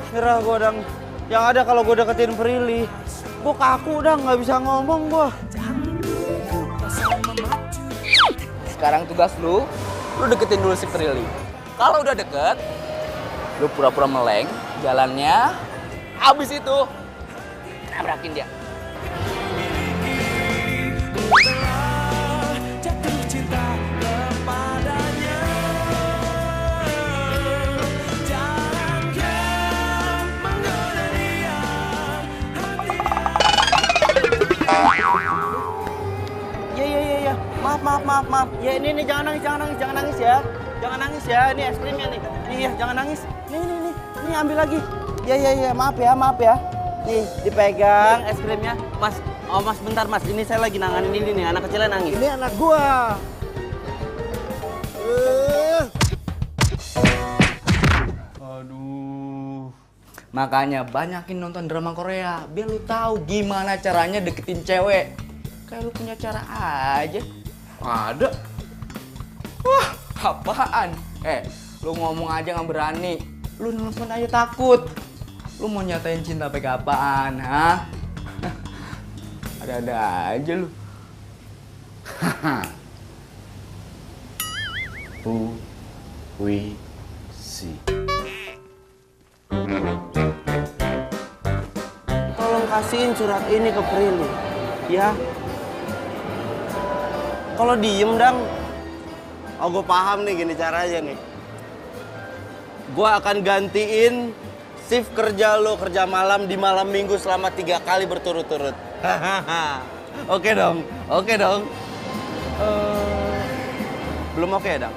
Nyerah gue dang. Yang ada kalau gue deketin Prilly, gue kaku udah nggak bisa ngomong gue. Sekarang tugas lu deketin dulu si Prilly. Kalau udah deket, lu pura-pura meleng jalannya, abis itu nabrakin dia. Iya. Maaf. Ya ini jangan nangis ya. Jangan nangis ya. Ini es krimnya nih. Iya, jangan nangis. Nih ambil lagi. Iya. Maaf ya. Nih, dipegang es krimnya. Mas, Mas bentar Mas. Ini saya lagi nanganin ini nih, anak kecilnya nangis. Ini anak gua. Aduh. Makanya banyakin nonton drama Korea, biar lu tahu gimana caranya deketin cewek. Kayak lu punya cara aja. Ada. Wah, apaan? Lu ngomong aja nggak berani. Lu nelfon aja takut. Lu mau nyatain cinta pakai apaan, ha? Ada-ada aja lu. Who we see. Tolong kasihin surat ini ke Prilly, ya. Kalau diem dang, gue paham nih gini caranya nih. Gue akan gantiin shift kerja lo, kerja malam di malam minggu selama 3 kali berturut-turut. Oke dong. Belum oke dong.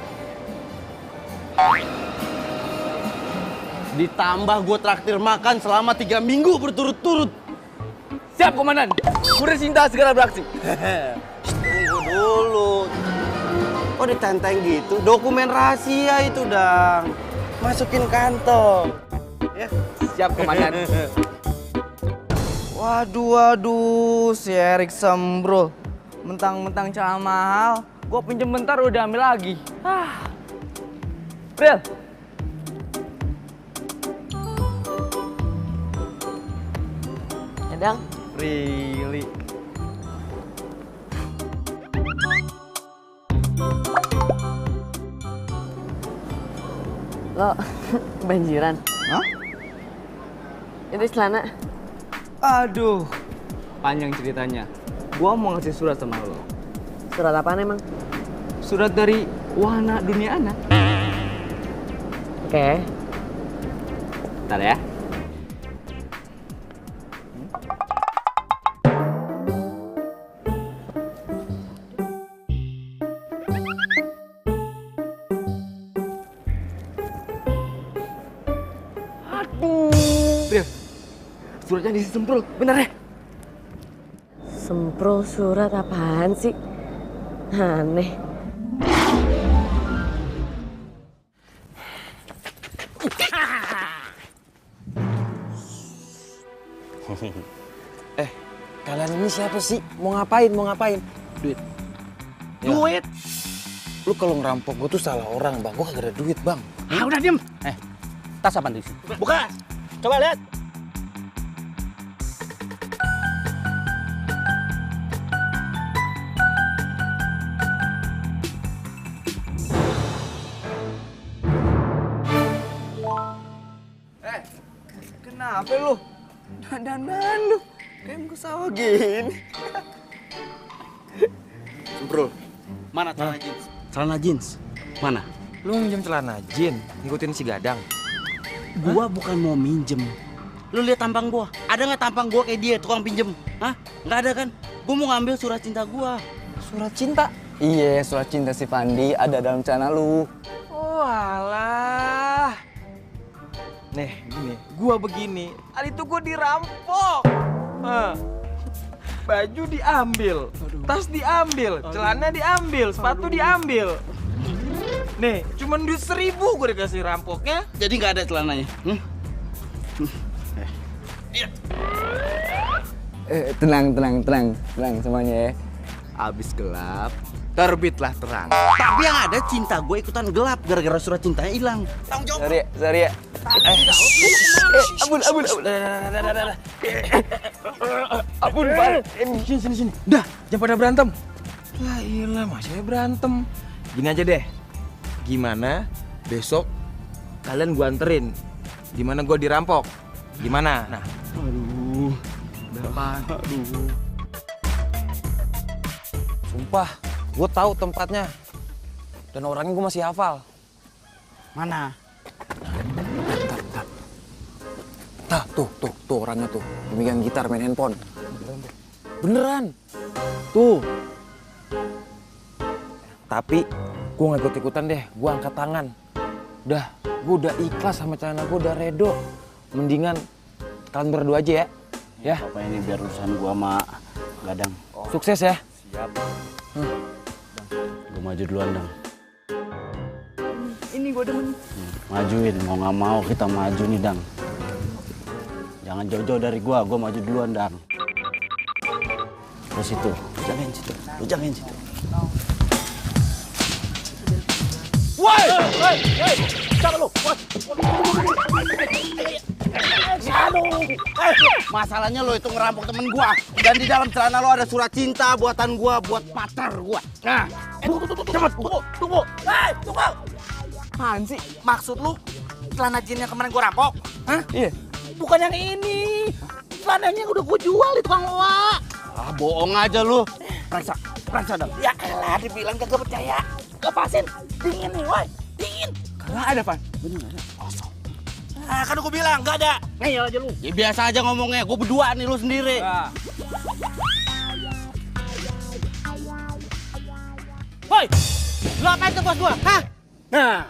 Ditambah gue traktir makan selama 3 minggu berturut-turut. Siap, Komandan. Kurir Cinta segera beraksi. Tunggu dulu. Kok ditenteng gitu? Dokumen rahasia itu, Dang. Masukin kantong. Ya. Siap, Komandan. Waduh, si Erik sembro. Mentang-mentang celana mahal, gua pinjem bentar udah ambil lagi. Pril. Dang, Prilly. lo banjiran. Hah? Itu celana. Aduh, panjang ceritanya. Gua mau ngasih surat sama lo. Surat apaan emang? Surat dari Wahana Dunia Anak. Oke. Bentar ya. Aduh. Suratnya disemprot, bener ya? Sempro surat apaan sih? Aneh. Kalian ini siapa sih? Mau ngapain? Duit. Duit? Lu kalau ngerampok gue tuh salah orang, Bang. Gue kagak ada duit, Bang. Udah diem. Tas apaan di sini? Buka. Coba lihat. Kenapa lu? Dandan lu. Kayak muka sawah gini. Bro, mana celana jeans? Celana jeans? Mana? Lu minjem celana jin, ngikutin si Gadang. Gua bukan mau minjem. Lu lihat tampang gua. Ada nggak tampang gua kayak dia, tukang pinjem? Hah? Nggak ada kan? Gua mau ngambil surat cinta gua. Surat cinta? Iya, surat cinta si Pandi ada dalam celana lu. Oh alah. Nih, gini, gua begini. Hari itu gua dirampok. Baju diambil, tas diambil, celana diambil, sepatu diambil. Nih, cuman duit 1.000 gua dikasih rampoknya. Jadi nggak ada celananya? Tenang semuanya ya. Abis gelap, terbitlah terang. Tapi yang ada cinta gue ikutan gelap gara-gara surat cintanya hilang. Tanggung jawab. Sorry ya. Ampun, Pak. Sini. Udah, jangan pada berantem. Lah iyalah, masanya berantem. Gini aja deh. Gimana besok kalian gua anterin? Gimana gua dirampok? Gimana? Nah. Aduh. Sumpah, gua tahu tempatnya. Dan orangnya gua masih hafal. Mana? Tah, tuh orangnya tuh. Dia megang gitar, main handphone. Beneran. Tuh. Tapi gue gak ikut-ikutan deh. Gue angkat tangan. Udah, gue udah ikhlas sama celana gue, udah redo. Mendingan kalian berdua aja ya. Ya. Apa ini biar urusan gua sama Gadang. Sukses ya. Siap. Gua maju duluan, Dang. Ini gue demen. Majuin, mau nggak mau kita maju nih, Dang. Jangan jauh-jauh dari gua maju duluan, Dang. Terus itu, lu jagain situ. Woi! Siapa lu? Masalahnya lo itu ngerampok temen gua dan di dalam celana lo ada surat cinta buatan gua buat pacar gua. Nah, cepet, tunggu. Tunggu. Apaan sih? Maksud lu celana jin yang kemarin gua rampok? Hah? Iya. Bukan yang ini. Celananya udah gua jual di tukang loa. Ah, bohong aja lu. Periksa dong. Ya elah, dibilang kagak percaya. Lepasin. Dingin nih, woi. Dingin. Kagak ada, Pan. Bener nggak ada? Kosong. Ah, kan gua bilang nggak ada. Ngeyel aja lu. Ya biasa aja ngomongnya. Gua berdua nih, lu sendiri. Woi, lu apain tuh bos gua? Hah? Nah.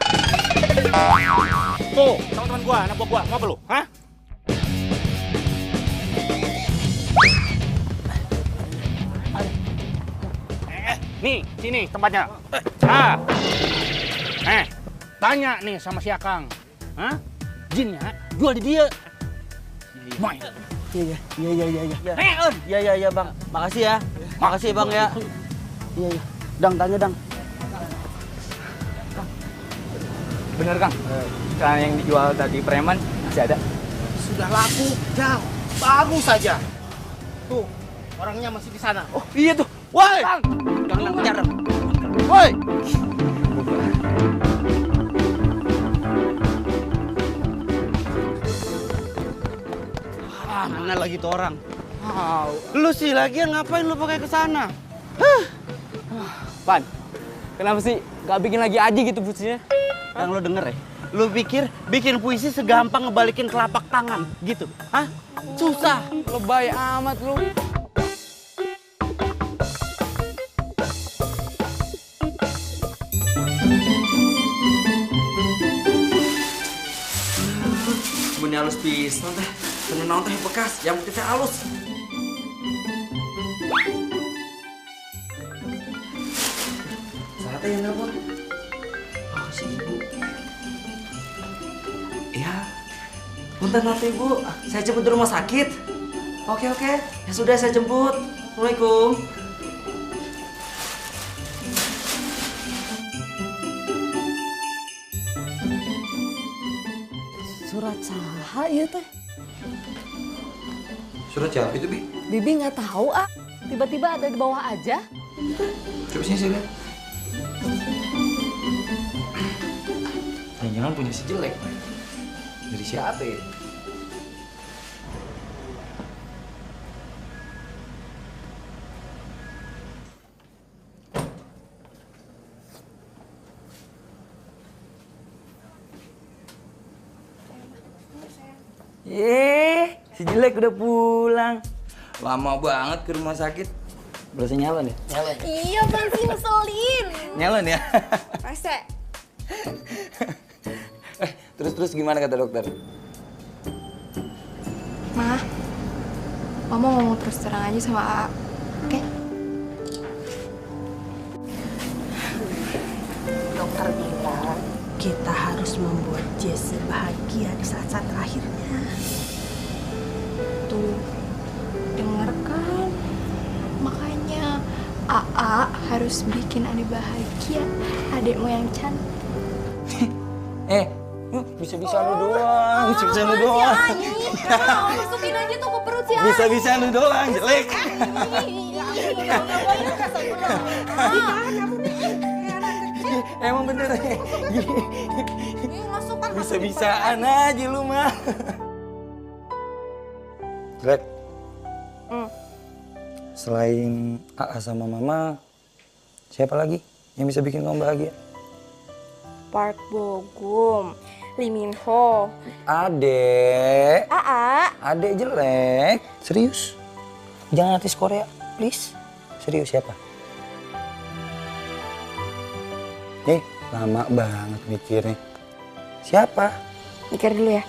Tuh, teman-teman gua, anak buah gua, mau apa lu? Hah? Nih, sini tempatnya. Tanya nih sama si Akang. Hah? Jinnya jual di dia. Main. Iya. Iya, Bang. Makasih ya. Makasih, Bang ya. Iya. Dang, tanya, Dang. Bener, Kang. Celana yang dijual tadi preman masih ada. Sudah laku, jauh. Bagus saja. Tuh, orangnya masih di sana. Oh, iya tuh. Woi! Jangan kejar. Woi! Mana lagi tuh orang? Lu sih lagian ngapain lu pakai ke sana? Pan, kenapa sih gak bikin lagi aja gitu puisinya? Yang lu denger ya? Lu pikir bikin puisi segampang ngebalikin telapak tangan gitu? Hah? Susah. Lebay amat lu. Bener halus pisan teh. Tenang teh bekas, yang penting teh halus. Sate yang nelpon. Oh, si ibu. Ya. Punten nanti ibu, saya jemput di rumah sakit. Oke. Ya sudah saya jemput. Assalamualaikum. Surat saha ieu teh? Surat siapa itu, Bi? Bibi nggak tahu ah. Tiba-tiba ada di bawah aja. Coba sini saya lihat. Jangan punya si jelek. Dari siapa ya? Si jelek udah pulang. Lama banget ke rumah sakit. Berasa nyala nih. Iya, Bang, sih ngeselin. Nyalon ya? Rese. Terus gimana kata dokter? Ma, Mama ngomong terus terang aja sama AA, oke? Dokter bilang kita harus membuat Jessie bahagia di saat-saat terakhirnya. Tuh, denger kan? Makanya AA harus bikin Ade bahagia, adekmu yang cantik. Bisa-bisa lu doang, bisa-bisa lu doang. Masukin aja tuh ke perut si Bisa-bisa lu doang, jelek. Emang bener ya? Bisa-bisaan aja lu mah. Jelek. Selain AA sama Mama, siapa lagi yang bisa bikin kamu bahagia? Park Bo-gum, Lee Min Ho, Adek. Aa. Jelek. Serius? Jangan artis Korea, please. Serius siapa? Lama banget mikirnya. Siapa? Mikir dulu ya.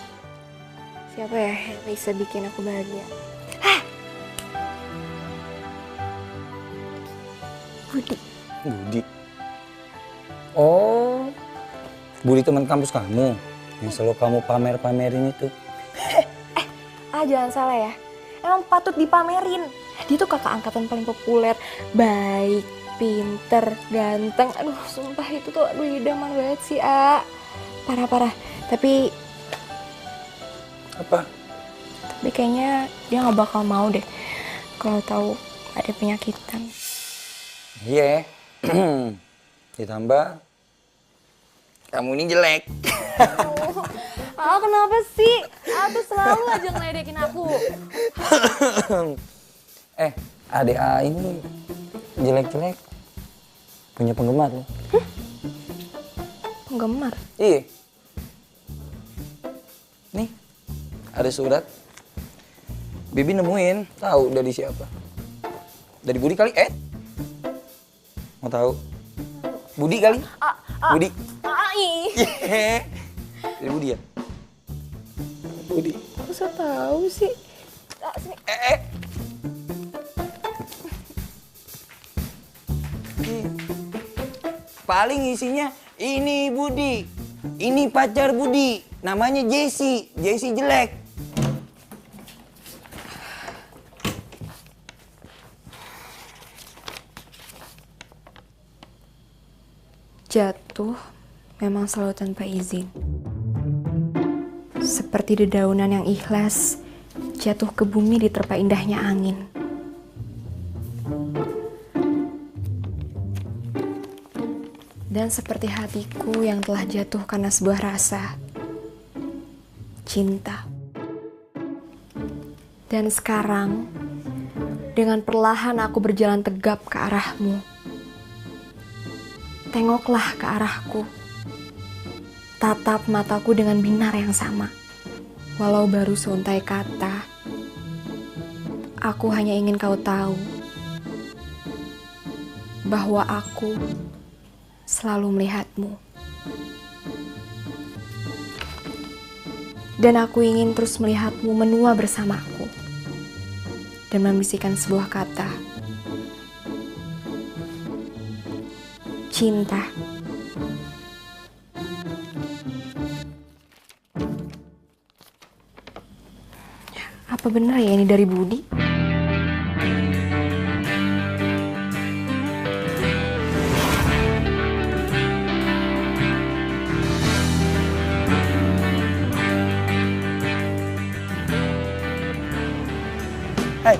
Siapa ya yang bisa bikin aku bahagia? Budi. Oh, Budi teman kampus kamu yang selalu kamu pamer-pamerin itu. Jangan salah ya. Emang patut dipamerin. Dia tuh kakak angkatan paling populer, baik, pinter, ganteng. Aduh, sumpah itu tuh idaman banget sih, Parah-parah. Tapi Apa? kayaknya dia nggak bakal mau deh kalau tahu ada penyakitan. Iya. Ditambah kamu ini jelek. Kenapa sih? Tuh selalu aja ngeledekin aku. Adek A ini jelek-jelek punya penggemar loh. Penggemar? Iya. Nih, ada surat. Bibi nemuin, tahu dari siapa? Dari Budi kali? Mau tahu? Budi kali? Budi. Iya. Dari Budi ya? Budi. Aku bisa tahu sih. Sini. Paling isinya ini Budi. Ini pacar Budi. Namanya Jessie. Jessie jelek. Jatuh memang selalu tanpa izin. Seperti dedaunan yang ikhlas jatuh ke bumi diterpa indahnya angin. Dan seperti hatiku yang telah jatuh karena sebuah rasa cinta. Dan sekarang dengan perlahan aku berjalan tegap ke arahmu. Tengoklah ke arahku. Tatap mataku dengan binar yang sama. Walau baru seuntai kata, aku hanya ingin kau tahu bahwa aku selalu melihatmu. Dan aku ingin terus melihatmu menua bersamaku dan membisikkan sebuah kata, cinta. Apa benar ya ini dari Budi? Hai.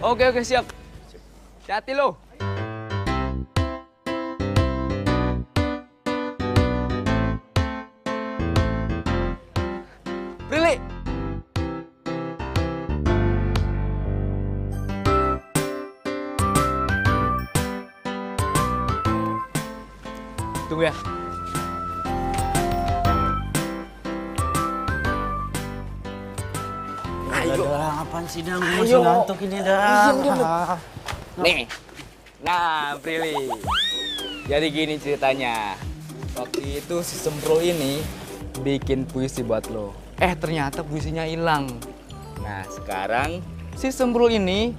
Oke, siap. Hati-hati lo. Prilly. Tunggu ya. Ayo. Apaan sih, Dang? Gue masih ngantuk ini, Dang. Nih. Nah, Prilly. Jadi gini ceritanya. Waktu itu si Sempro ini bikin puisi buat lo. Ternyata puisinya hilang. Nah, sekarang si Sempro ini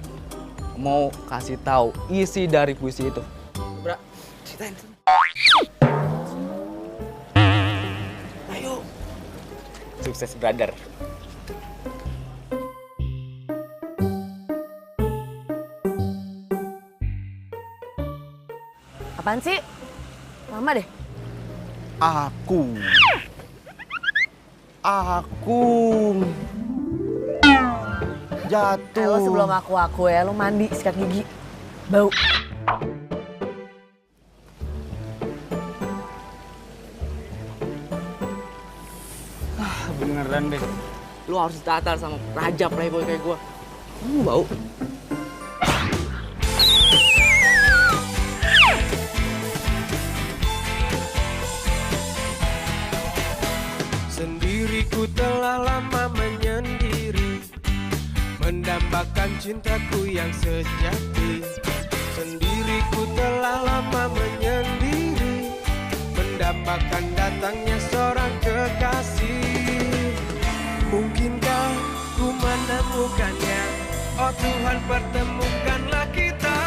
mau kasih tahu isi dari puisi itu. Bra, ceritain. Sukses, brother. Apaan sih? Lama deh. Aku jatuh. Lo sebelum aku ya, lo mandi sikat gigi. Bau. Beneran deh. Lu harus ditatar sama raja playboy kayak gua. Bau. Sendiriku telah lama menyendiri, mendambakan cintaku yang sejati. Sendiriku telah lama menyendiri, mendambakan datangnya seorang kekasih. Mungkinkah ku menemukannya? Oh Tuhan, pertemukanlah kita.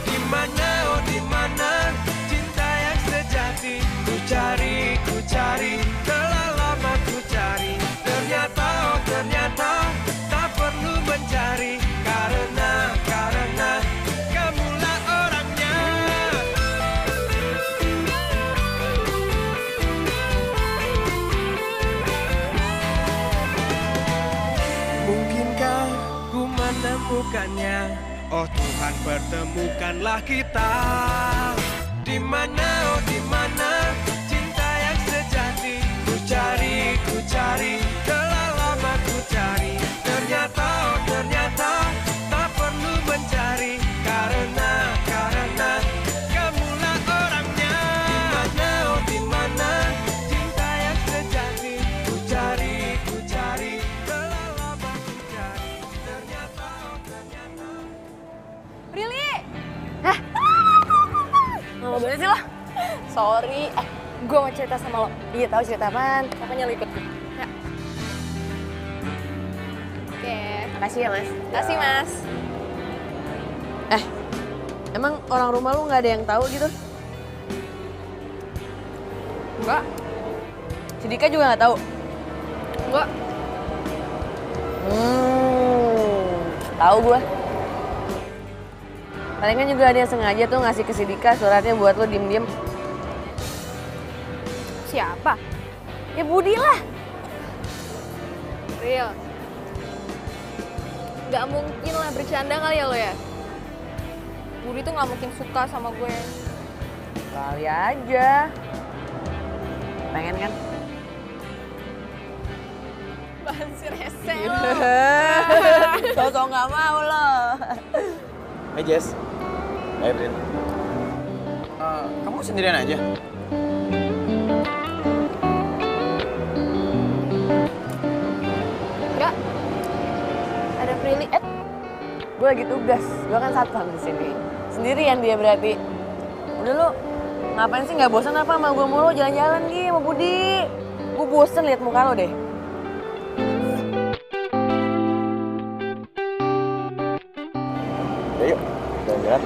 Di mana, oh di mana cinta yang sejati? Ku cari, telah lama ku cari. Ternyata, oh ternyata tak perlu mencari. Karena kamulah orangnya. Mungkinkah ku menemukannya? Oh Tuhan, pertemukanlah kita. Di mana, oh di mana cinta yang sejati? Ku cari, telah lama ku cari. Ternyata, oh ternyata tak perlu mencari. Karena kamulah orangnya. Di mana, oh di mana cinta yang sejati? Ku cari, telah lama ku cari. Ternyata, oh ternyata. Prilly! Lama banget sih lo. Sorry, gue mau cerita sama lo. Iya, tahu cerita apaan? Makanya lo ikut gue. Ya. Oke. Makasih ya, Mas. Kasih, Mas. Emang orang rumah lu nggak ada yang tahu gitu? Enggak. Si Dika juga nggak tahu? Enggak. Tahu gua. Palingan juga ada yang sengaja tuh ngasih ke si Dika suratnya buat lo diem-diem. Siapa? Ya Budi lah. Real. Gak mungkin lah, bercanda kali ya lo ya? Budi tuh gak mungkin suka sama gue. Kali aja. Pengen kan? Bahan si rese lo. Sosok nggak mau lo. Hey Jess. Hey Brin. Kamu sendirian aja? Enggak. Ada Prilly. Gue lagi tugas. Gue kan satpam di sini. Sendirian dia berarti. Udah lo, ngapain sih nggak bosan apa sama gue mulu jalan-jalan Gi sama Budi? Gue bosen liat muka lo deh. Ya yuk, jalan-jalan.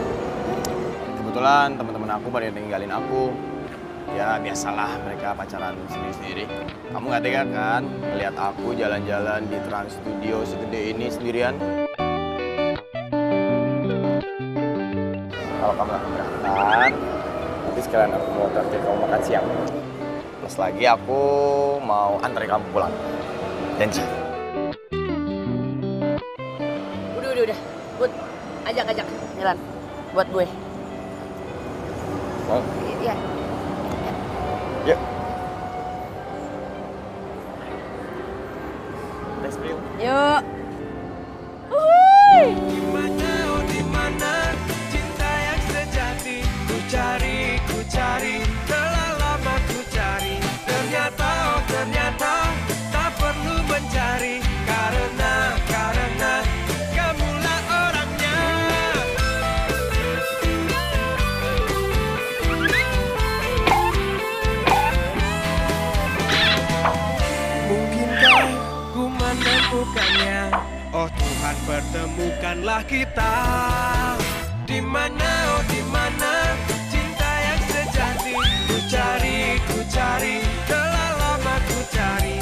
Kebetulan teman-teman aku pada ninggalin aku. Ya biasalah mereka pacaran sendiri-sendiri. Kamu nggak tega kan melihat aku jalan-jalan di Trans Studio segede ini sendirian? Kalau kamu nggak keberatan, nanti sekalian aku mau traktir kamu makan siang. Plus lagi aku mau antar kamu pulang. Janji. Udah. Bud, ajak jalan buat gue. Mau? Iya. Yuk. Thanks, Bro. Yuk. Di mana, oh di mana cinta yang sejati? Ku cari, telah lama ku cari. Ternyata, oh ternyata tak perlu mencari. Karena kamulah orangnya. Mungkinkah ku menemukannya? Oh Tuhan, pertemukanlah kita. Di mana, oh di mana cinta yang sejati? Ku cari, telah lama ku cari.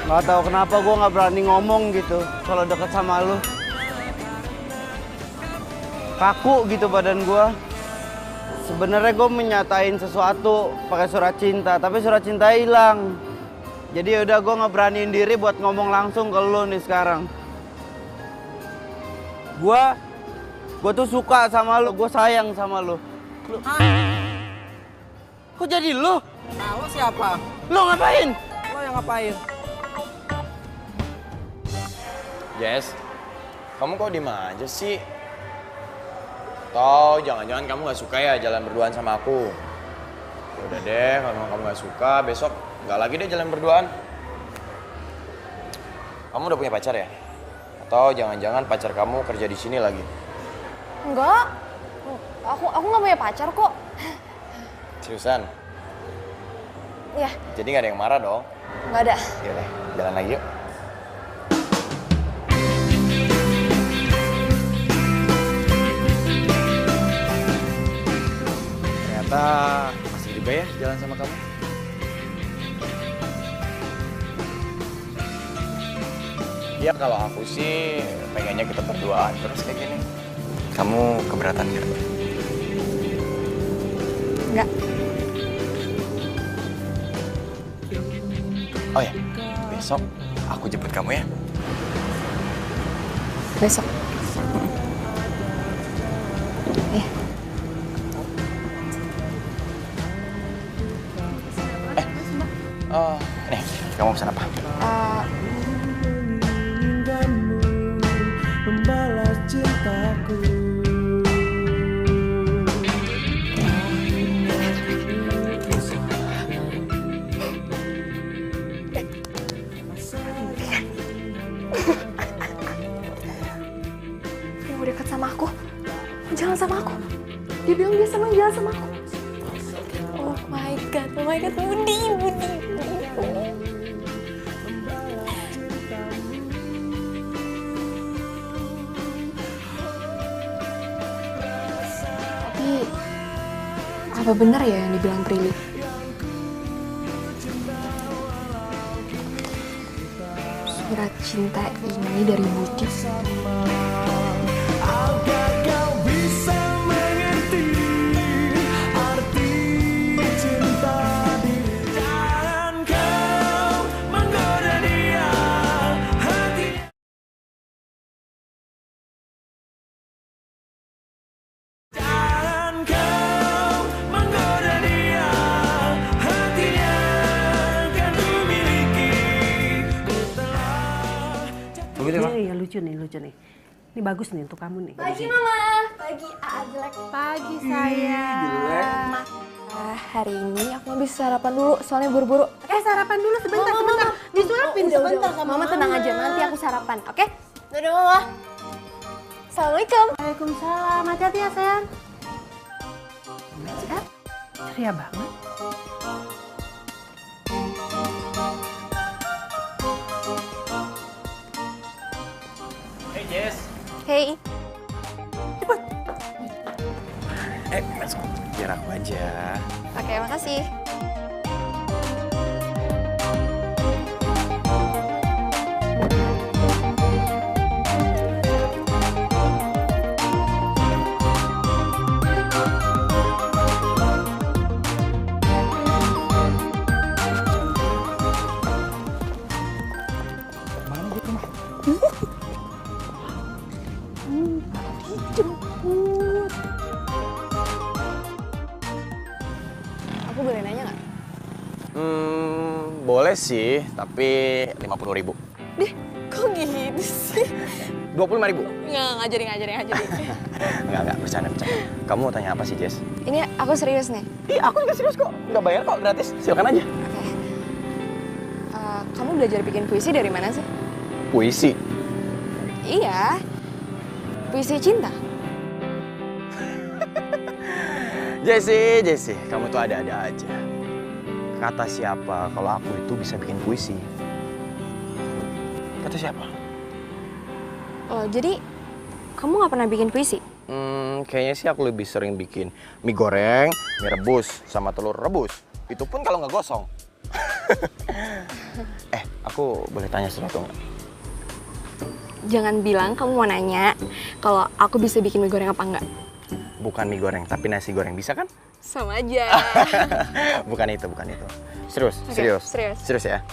Nggak tahu kenapa gue nggak berani ngomong gitu kalau deket sama lu. Kaku gitu badan gue. Sebenarnya gue menyatain sesuatu pakai surat cinta, tapi surat cinta hilang. Jadi udah gue nggak beraniin diri buat ngomong langsung ke lu nih sekarang. Gue tuh suka sama lu, gue sayang sama lu. Kok jadi lu? Nah, lo siapa? Lu ngapain? Lo yang ngapain? Jess, kamu kok diem aja sih? Atau jangan-jangan kamu gak suka ya jalan berduaan sama aku? Ya udah deh, kalau kamu gak suka, besok gak lagi deh jalan berduaan. Kamu udah punya pacar ya? Atau jangan-jangan pacar kamu kerja di sini lagi? Enggak. Aku nggak punya pacar kok. Seriusan? Ya, Jadi gak ada yang marah dong? nggak ada. Yaudah, jalan lagi yuk. Ternyata masih juga ya jalan sama kamu. Ya kalau aku sih pengennya kita berduaan terus kayak gini. Kamu keberatan nggak? Nggak. Oh ya, besok aku jemput kamu ya. Besok. Ya. Nih, kamu pesan apa? Membalas cintaku. Dia mau dekat sama aku. Jalan sama aku. Dia bilang dia senang jalan sama aku. Oh my god, Budi. Tapi apa benar ya yang dibilang Prilly? Surat cinta ini dari Budi. Agar kau bisa mengerti arti cinta diri. Jangan kau menggoda dia hatinya. Jangan kau menggoda dia hatinya kan ku miliki. Ini ya lucu nih. Ini bagus nih untuk kamu nih. Pagi Mama, pagi jelek. Pagi sayang. Hari ini aku mau bisa sarapan dulu, soalnya buru-buru. Sarapan dulu sebentar. Disuapin sebentar sama Mama tenang aja, nanti aku sarapan, oke? Dadah Mama. Assalamualaikum. Waalaikumsalam. Hati-hati ya sayang. Ceria banget. Hey Jess. Hey. Masuk. Biar aku aja. Oke, makasih. Aku boleh nanya nggak? Boleh sih, tapi 50.000. Deh, kok gitu sih? 25.000. Nggak jadi. Enggak, bercanda. Kamu mau tanya apa sih, Jess? Ini aku serius nih. Ih, aku juga serius kok. Nggak bayar kok, gratis. Silakan aja. Oke. Kamu belajar bikin puisi dari mana sih? Puisi. Iya. Puisi cinta. Jessie, kamu tuh ada-ada aja. Kata siapa kalau aku itu bisa bikin puisi? Kata siapa? Oh, jadi kamu nggak pernah bikin puisi? Kayaknya sih aku lebih sering bikin mie goreng, mie rebus, sama telur rebus. Itu pun kalau nggak gosong. Aku boleh tanya sesuatu nggak? Jangan bilang kamu mau nanya kalau aku bisa bikin mie goreng apa enggak. Bukan mie goreng, tapi nasi goreng bisa kan? Sama aja. bukan itu. Serius, Oke, serius ya.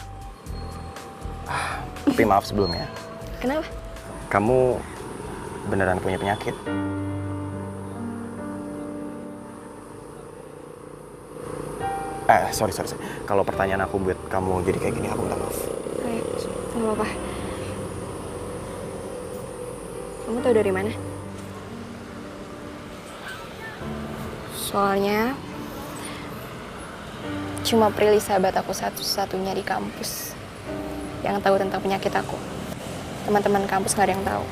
Tapi maaf sebelumnya. Kenapa? Kamu beneran punya penyakit? Sorry. Kalau pertanyaan aku buat kamu jadi kayak gini, aku minta maaf. Nggak apa-apa. Kamu tahu dari mana? Soalnya cuma Prilly sahabat aku satu-satunya di kampus yang tahu tentang penyakit aku. Teman-teman kampus nggak ada yang tahu.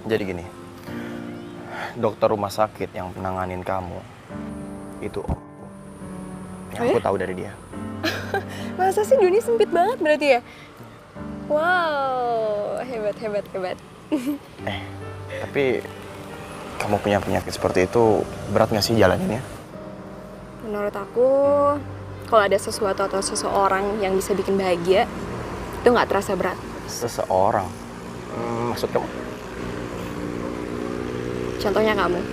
Jadi gini, dokter rumah sakit yang menanganin kamu itu om aku. Yang aku tahu dari dia. Masa sih dunia sempit banget berarti ya? Wow, hebat. Tapi kamu punya penyakit seperti itu berat nggak sih jalaninnya? Menurut aku, kalau ada sesuatu atau seseorang yang bisa bikin bahagia, itu nggak terasa berat. Seseorang? Maksud kamu? Contohnya kamu.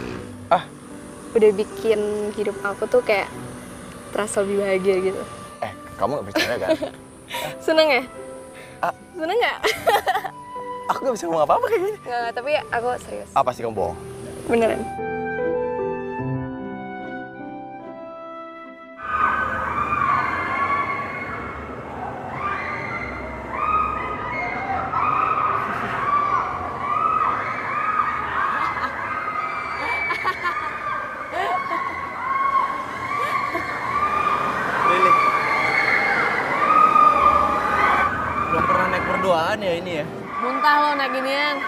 Udah bikin hidup aku tuh kayak terasa lebih bahagia gitu. Kamu nggak percaya kan? Seneng ya? Seneng nggak? Aku nggak bisa ngomong apa-apa kayak gini. Nggak, tapi aku serius. Apa sih kamu bohong? Beneran. Belum pernah naik berduaan ya ini ya? Muntah lo naik ginian.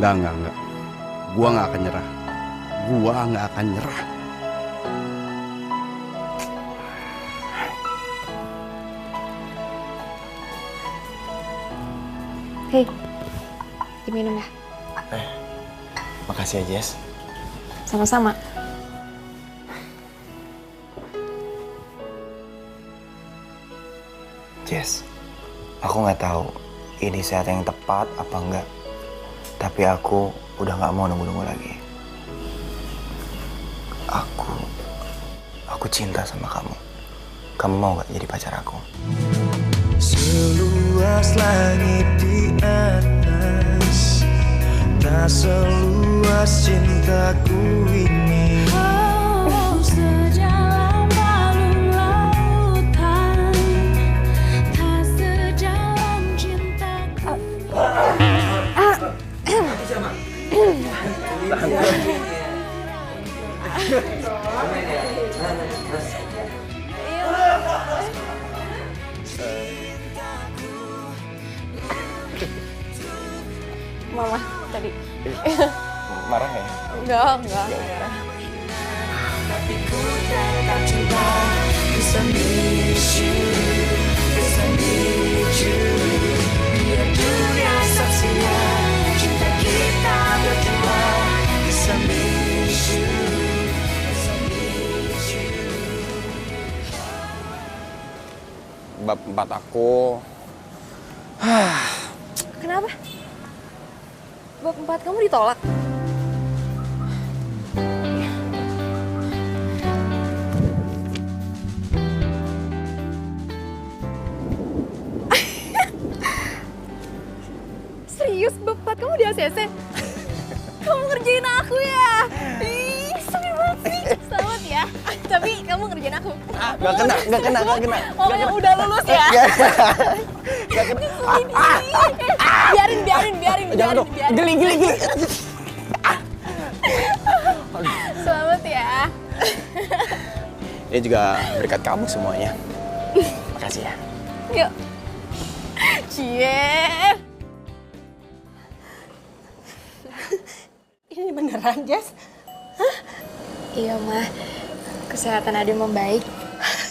Enggak. Gua nggak akan nyerah. Gua nggak akan nyerah. Hei, diminum ya? Makasih ya, Jess. Sama-sama. Jess, aku nggak tahu ini saat yang tepat apa enggak. Tapi aku udah nggak mau nunggu-nunggu lagi. Aku cinta sama kamu. Kamu mau nggak jadi pacar aku? Seluas langit di atas, tak seluas cintaku ini. Oh, sejalan balung lautan, tak sejalan cintaku. Mama tadi. Marah ya? Enggak. Tapi ku tetap cinta, bisa miss you. Biar dunia saksikan cinta kita berdua, bisa miss you. Bab 4 aku. Kenapa? Bab 4 kamu ditolak? Serius, bab 4 kamu di ACC? Kamu ngerjain aku ya? Ih, sedih banget sih. Selamat ya. Tapi kamu ngerjain aku. Gak kena. Oh, yang udah lulus ya? Gak kena. Biarin. Jangan dong. Geli. Selamat ya. Ini juga berkat kamu semuanya. Makasih ya. Yuk. Cie. Ini beneran, Jess? Iya, Ma. Kesehatan Ade membaik.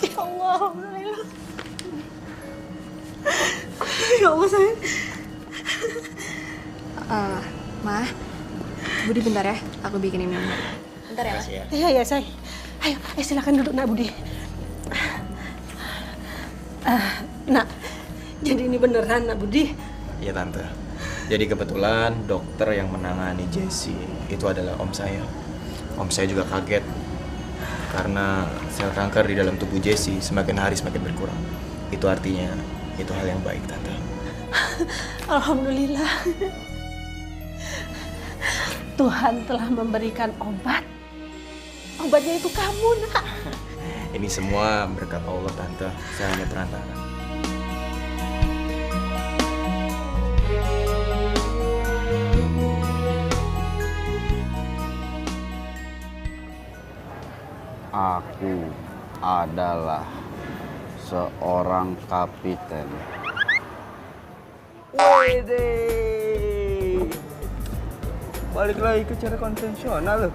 Ya Allah, alhamdulillah. Ya Allah sayang. Ma, Budi bentar ya, aku bikinin minum. Bentar ya, Ma. Iya sayang. Ayo, silakan duduk Nak Budi. Nak, jadi ini beneran Nak Budi? Iya Tante. Jadi kebetulan dokter yang menangani Jessie itu adalah om saya. Om saya juga kaget karena sel kanker di dalam tubuh Jessie semakin hari semakin berkurang. Itu artinya itu hal yang baik Tante. Alhamdulillah. Tuhan telah memberikan obat. Obatnya itu kamu, Nak. Ini semua berkat Allah Tante. Saya hanya perantara. Aku adalah seorang kapiten. Wede. Balik lagi ke cara konvensional loh.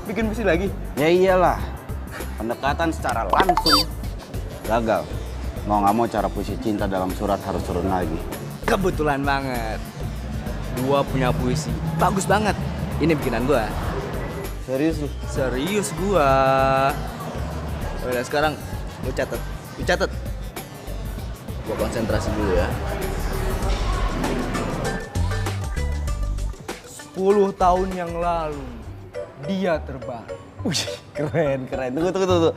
Bikin besi lagi. Ya iyalah, pendekatan secara langsung gagal. Mau nggak mau cara puisi cinta dalam surat harus turun lagi. Kebetulan banget. Gua punya puisi. Bagus banget. Ini bikinan gua. Serius lu? Serius gua. Udah sekarang lu catat. Lu catat. Gua konsentrasi dulu ya. 10 tahun yang lalu dia terbang. Wih, keren. Tunggu.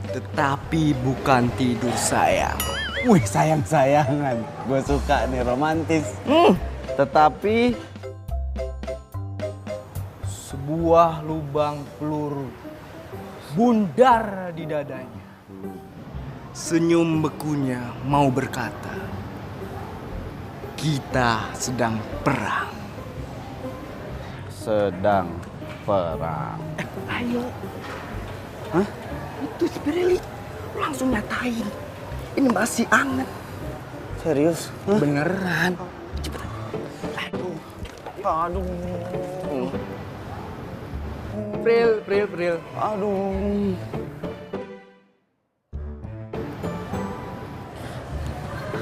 Tetapi bukan tidur sayang. Wih, sayang-sayangan. Gue suka nih, romantis. Tetapi sebuah lubang peluru bundar di dadanya. Senyum bekunya mau berkata, kita sedang perang. Sedang perang. Ayo. Hah? Itu si Pirelli. Langsung nyatain. Ini masih anget. Serius? Beneran. Aduh. Pril. Aduh.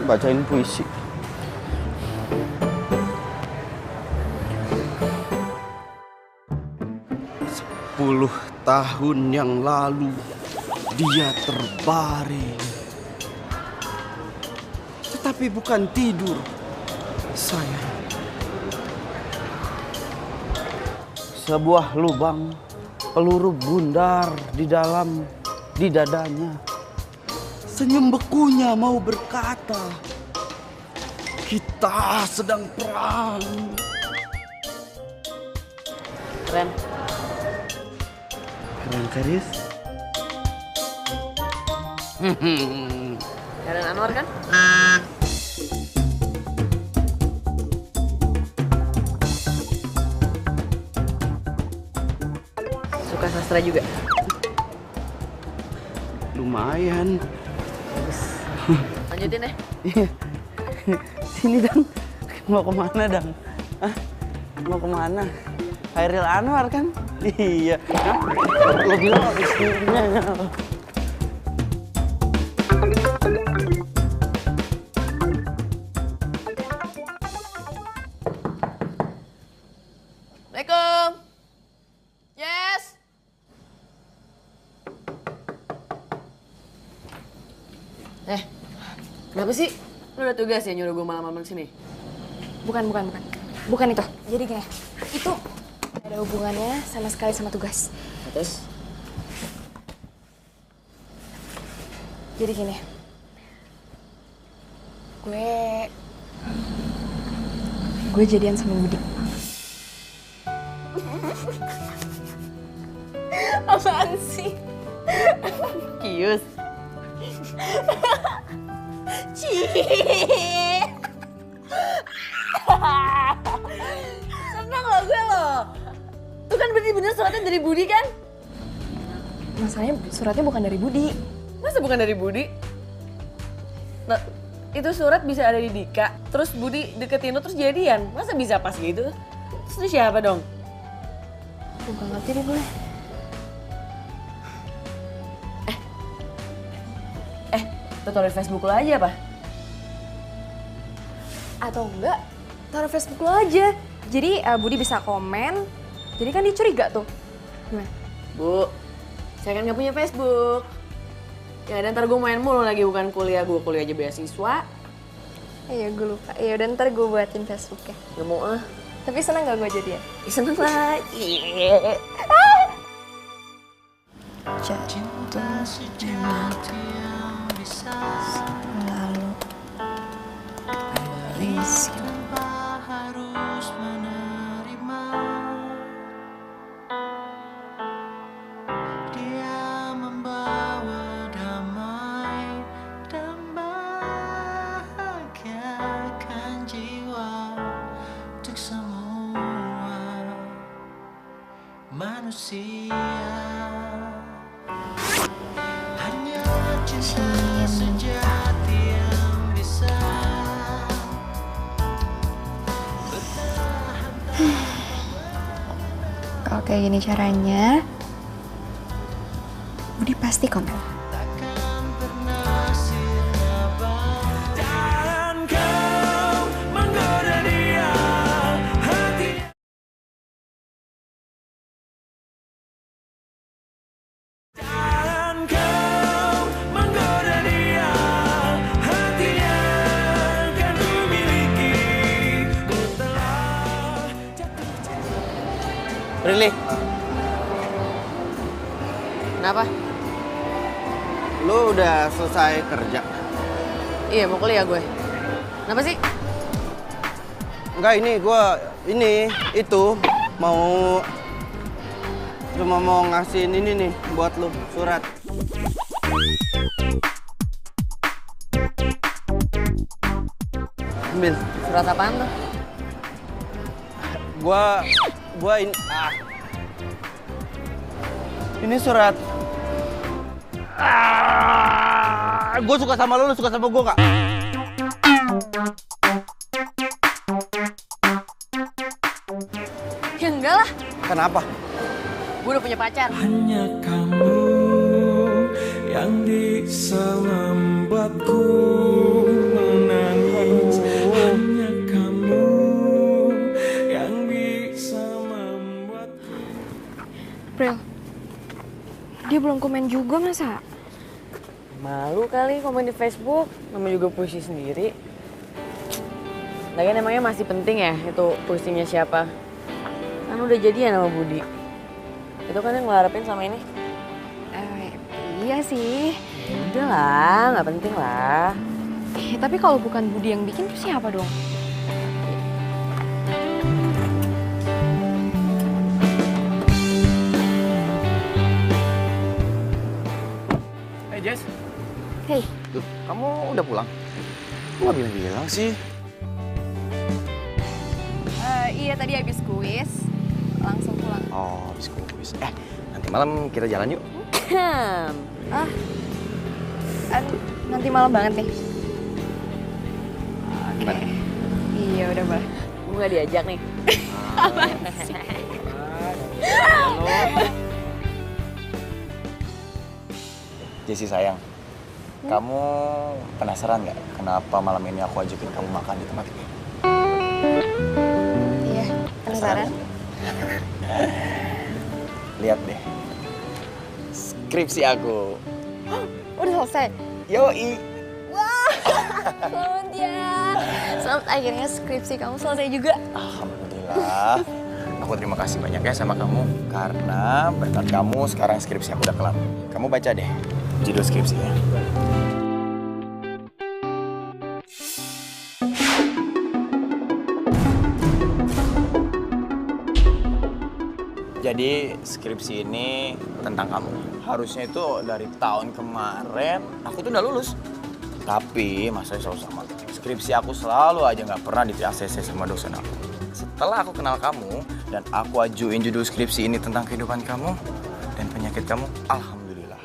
Bacain puisi. Sepuluh tahun yang lalu dia terbaring. Tetapi bukan tidur, sayang. Sebuah lubang peluru bundar di dadanya. Senyum bekunya mau berkata, kita sedang perang. Keren. Keren serius? Karen Anwar kan? Suka sastra juga? Lumayan. Lanjutin deh. Sini Dang, mau kemana Dang? Hah? Mau kemana? Hairil Anwar kan? Iya. Lo bilang habis ini. Assalamualaikum. Yes. Kenapa sih? Lu udah tugas ya nyuruh gue malam-malam sini? Bukan itu. Jadi gini, itu ada hubungannya sama sekali sama tugas. Terus? Jadi gini, gue jadian sama Budi. Apaan sih? Kius. Seneng loh gue loh. Itu kan bener-bener suratnya dari Budi kan? Masalahnya suratnya bukan dari Budi. Masa bukan dari Budi? Nah, itu surat bisa ada di Dika, terus Budi deketin lo terus jadian. Masa bisa pas gitu? Terus itu siapa dong? Gue gak ngerti deh gue. Tuh taruh di Facebook lo aja apa? Atau enggak, taruh Facebook lo aja. Jadi Budi bisa komen, jadi kan dia curiga tuh. Gimana? Bu, saya kan nggak punya Facebook. Ya dan ntar gue main mulu lagi, bukan kuliah. Gue kuliah aja beasiswa. Iya gue lupa. Iya udah ntar gue buatin Facebooknya. Gak mau ah. Tapi seneng gak gue jadian? Seneng lah. Cinta sejenak yang bisa selalu berisik tanpa harus menerima. Dia membawa damai dan bahagiakan jiwa untuk semua manusia. Hanya cinta sejati yang bisa bertahan. Kalau kayak gini caranya, Budi pasti komen. Takkan pernah sirna bang. Dan kau menggoda dia hatinya. Dan kau menggoda dia hatinya kan ku miliki. Ku telah Prilly, Kenapa? lu udah selesai kerja? Iya mau kuliah gue. Kenapa sih? Enggak, itu mau cuma mau ngasihin ini nih buat lu, surat. Ambil. Surat apaan tuh? Gua ini ini surat. Gue suka sama lu suka sama gue nggak? Ya enggak lah. Kenapa? Gue udah punya pacar. hanya kamu yang bisa membuatku menangis. Hanya kamu yang bisa membuatku. Pril, dia belum komen juga masa? Malu kali komen di Facebook, namanya juga puisi sendiri. Lagian emangnya masih penting ya itu puisinya siapa? Kan udah jadian sama Budi. Itu kan yang lo harapin sama ini. Iya sih. Udah lah, nggak penting lah. Tapi kalau bukan Budi yang bikin, terus siapa dong? Hey Jess, Hei, Duh, kamu udah pulang? Kok nggak bilang-bilang sih? iya tadi habis kuis, langsung pulang. Oh, habis kuis. Nanti malam kita jalan yuk. Nanti malam banget nih. Gimana? Iya udah boleh. Gue nggak diajak nih. Jessi sayang, kamu penasaran nggak kenapa malam ini aku ajakin kamu makan di tempat ini? Iya, penasaran. Lihat deh, skripsi aku. Udah selesai. Yoi. Selamat ya. Selamat akhirnya skripsi kamu selesai juga. Alhamdulillah. Aku terima kasih banyak ya sama kamu karena berkat kamu sekarang skripsi aku udah kelar. Kamu baca deh judul skripsinya. Jadi skripsi ini tentang kamu. Harusnya itu dari tahun kemarin aku tuh udah lulus. Tapi masalahnya selalu sama. Skripsi aku selalu aja nggak pernah di ACC sama dosen aku. Setelah aku kenal kamu dan aku ajuin judul skripsi ini tentang kehidupan kamu dan penyakit kamu, alhamdulillah.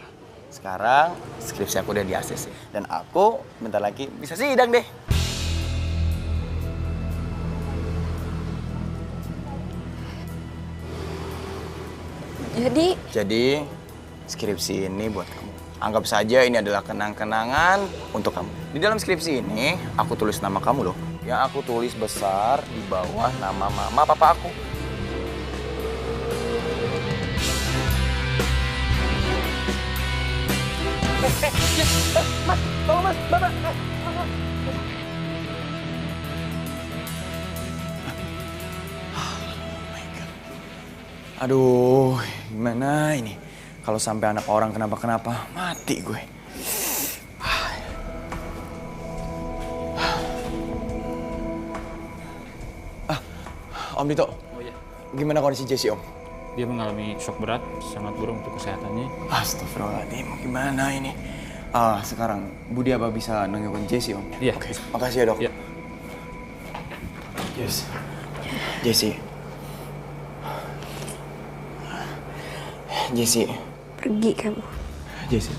Sekarang skripsi aku udah di ACC dan aku bentar lagi bisa sidang deh. Jadi Skripsi ini buat kamu. Anggap saja ini adalah kenang-kenangan untuk kamu. Di dalam skripsi ini, aku tulis nama kamu loh. Yang aku tulis besar di bawah nama mama papa aku. Mas, tolong mas, bapak. Aduh, gimana ini? Kalau sampai anak orang kenapa-kenapa, mati gue. Om Dito, gimana kondisi Jessie, Om? Dia mengalami shock berat, sangat buruk untuk kesehatannya. Astagfirullahaladzim, gimana ini? Sekarang Budi apa bisa nengokin Jessie, Om? Iya. Oke, makasih ya, Dok. Iya. Yes. Jessie. Jessie. Pergi kamu. Jessie,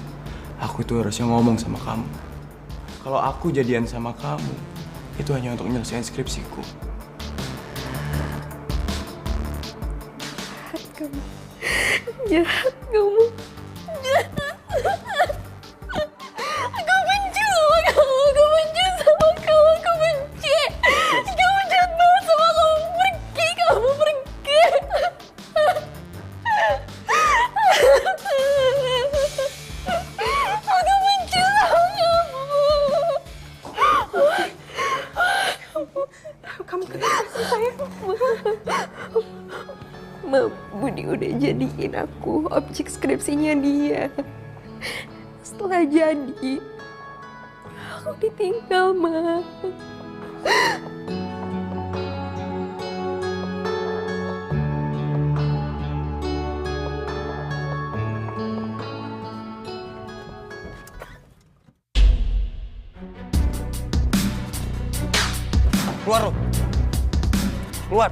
aku itu harusnya ngomong sama kamu. Kalau aku jadian sama kamu, itu hanya untuk menyelesaikan skripsiku. Jahat kamu. Jahat. Aku benci sama kamu. Aku benci sama kamu. Aku benci. Kamu jahat banget sama kamu. Pergi kamu, pergi. Aku benci sama kamu. Kamu kenapa sayang? Ma, Budi udah jadiin aku objek skripsinya dia. Setelah jadi, aku ditinggal, Ma. Keluar lo! Keluar!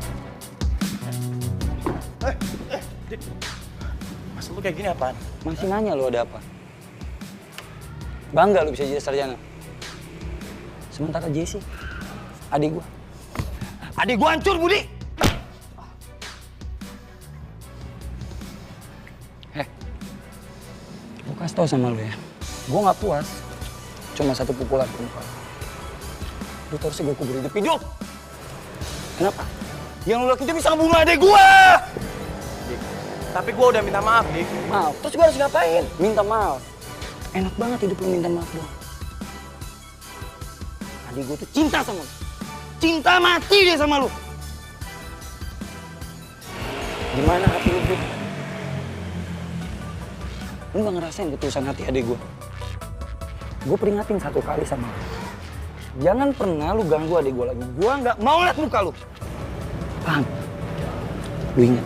Mas, lu kayak gini apaan? Masih nanya lu ada apa? Bangga lu bisa jadi sarjana. Sementara Jessie, adik gua. Adik gua hancur, Budi! Gua kasih tau sama lu ya. Gua nggak puas. Cuma satu pukulan perempuan. Lu terus gua kubur hidup. Kenapa? Yang lu lakuin itu bisa ngebunuh adik gua! Tapi gua udah minta maaf, Dik. Maaf, terus gua harus ngapain? Minta maaf. Enak banget hidup lu minta maaf doang. Adik gua tuh cinta sama lu. Cinta mati dia sama lu. Gimana hati lu, Bud? Lu gak ngerasain ketulusan hati adik gua? Gua peringatin satu kali sama lu. Jangan pernah lu ganggu adik gua lagi. Gua nggak mau lihat muka lu. Paham? Lu ingat,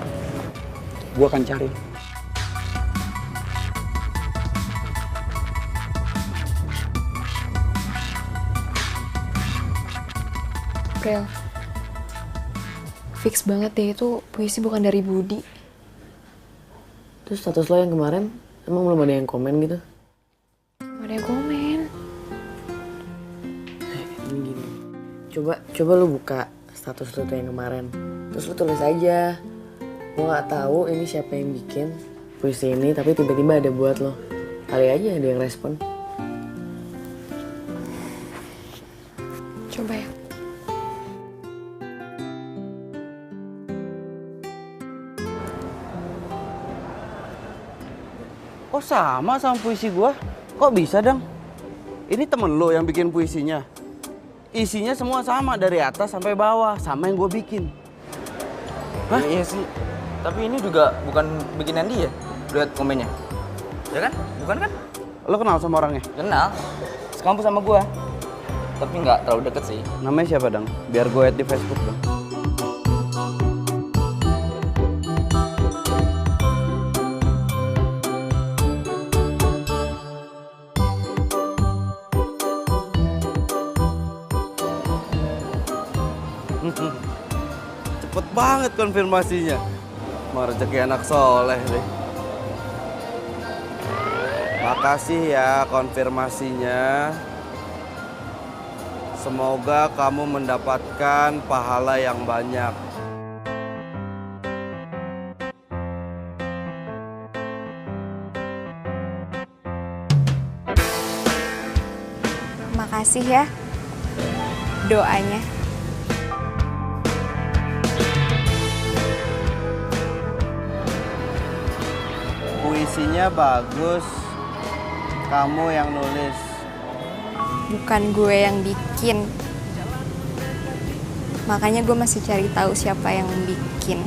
gua akan cari. Prel, fix banget deh itu puisi bukan dari Budi. Terus status lo yang kemarin, emang belum ada yang komen gitu? Gak ada yang komen. Gini. Coba lu buka status lu tuh yang kemarin. Terus lu tulis aja. Gue gak tahu ini siapa yang bikin puisi ini, tapi tiba-tiba ada buat lo. Kali aja ada yang respon. Coba ya. Kok sama puisi gua? Kok bisa, Dang? Ini temen lo yang bikin puisinya? Isinya semua sama dari atas sampai bawah, sama yang gua bikin. Hah? Iya sih. Tapi ini juga bukan bikinan dia. Lihat komennya. Ya kan? Bukan kan? Lo kenal sama orangnya? Kenal. Sekampus sama gua. Tapi nggak terlalu deket sih. Namanya siapa, Dang? Biar gue add di Facebook, Dang. Cepet banget konfirmasinya. Mau rezeki anak soleh deh. Makasih ya konfirmasinya. Semoga kamu mendapatkan pahala yang banyak. Makasih ya doanya. Puisinya bagus. Kamu yang nulis. Bukan gue yang bikin. Makanya gue masih cari tahu siapa yang bikin.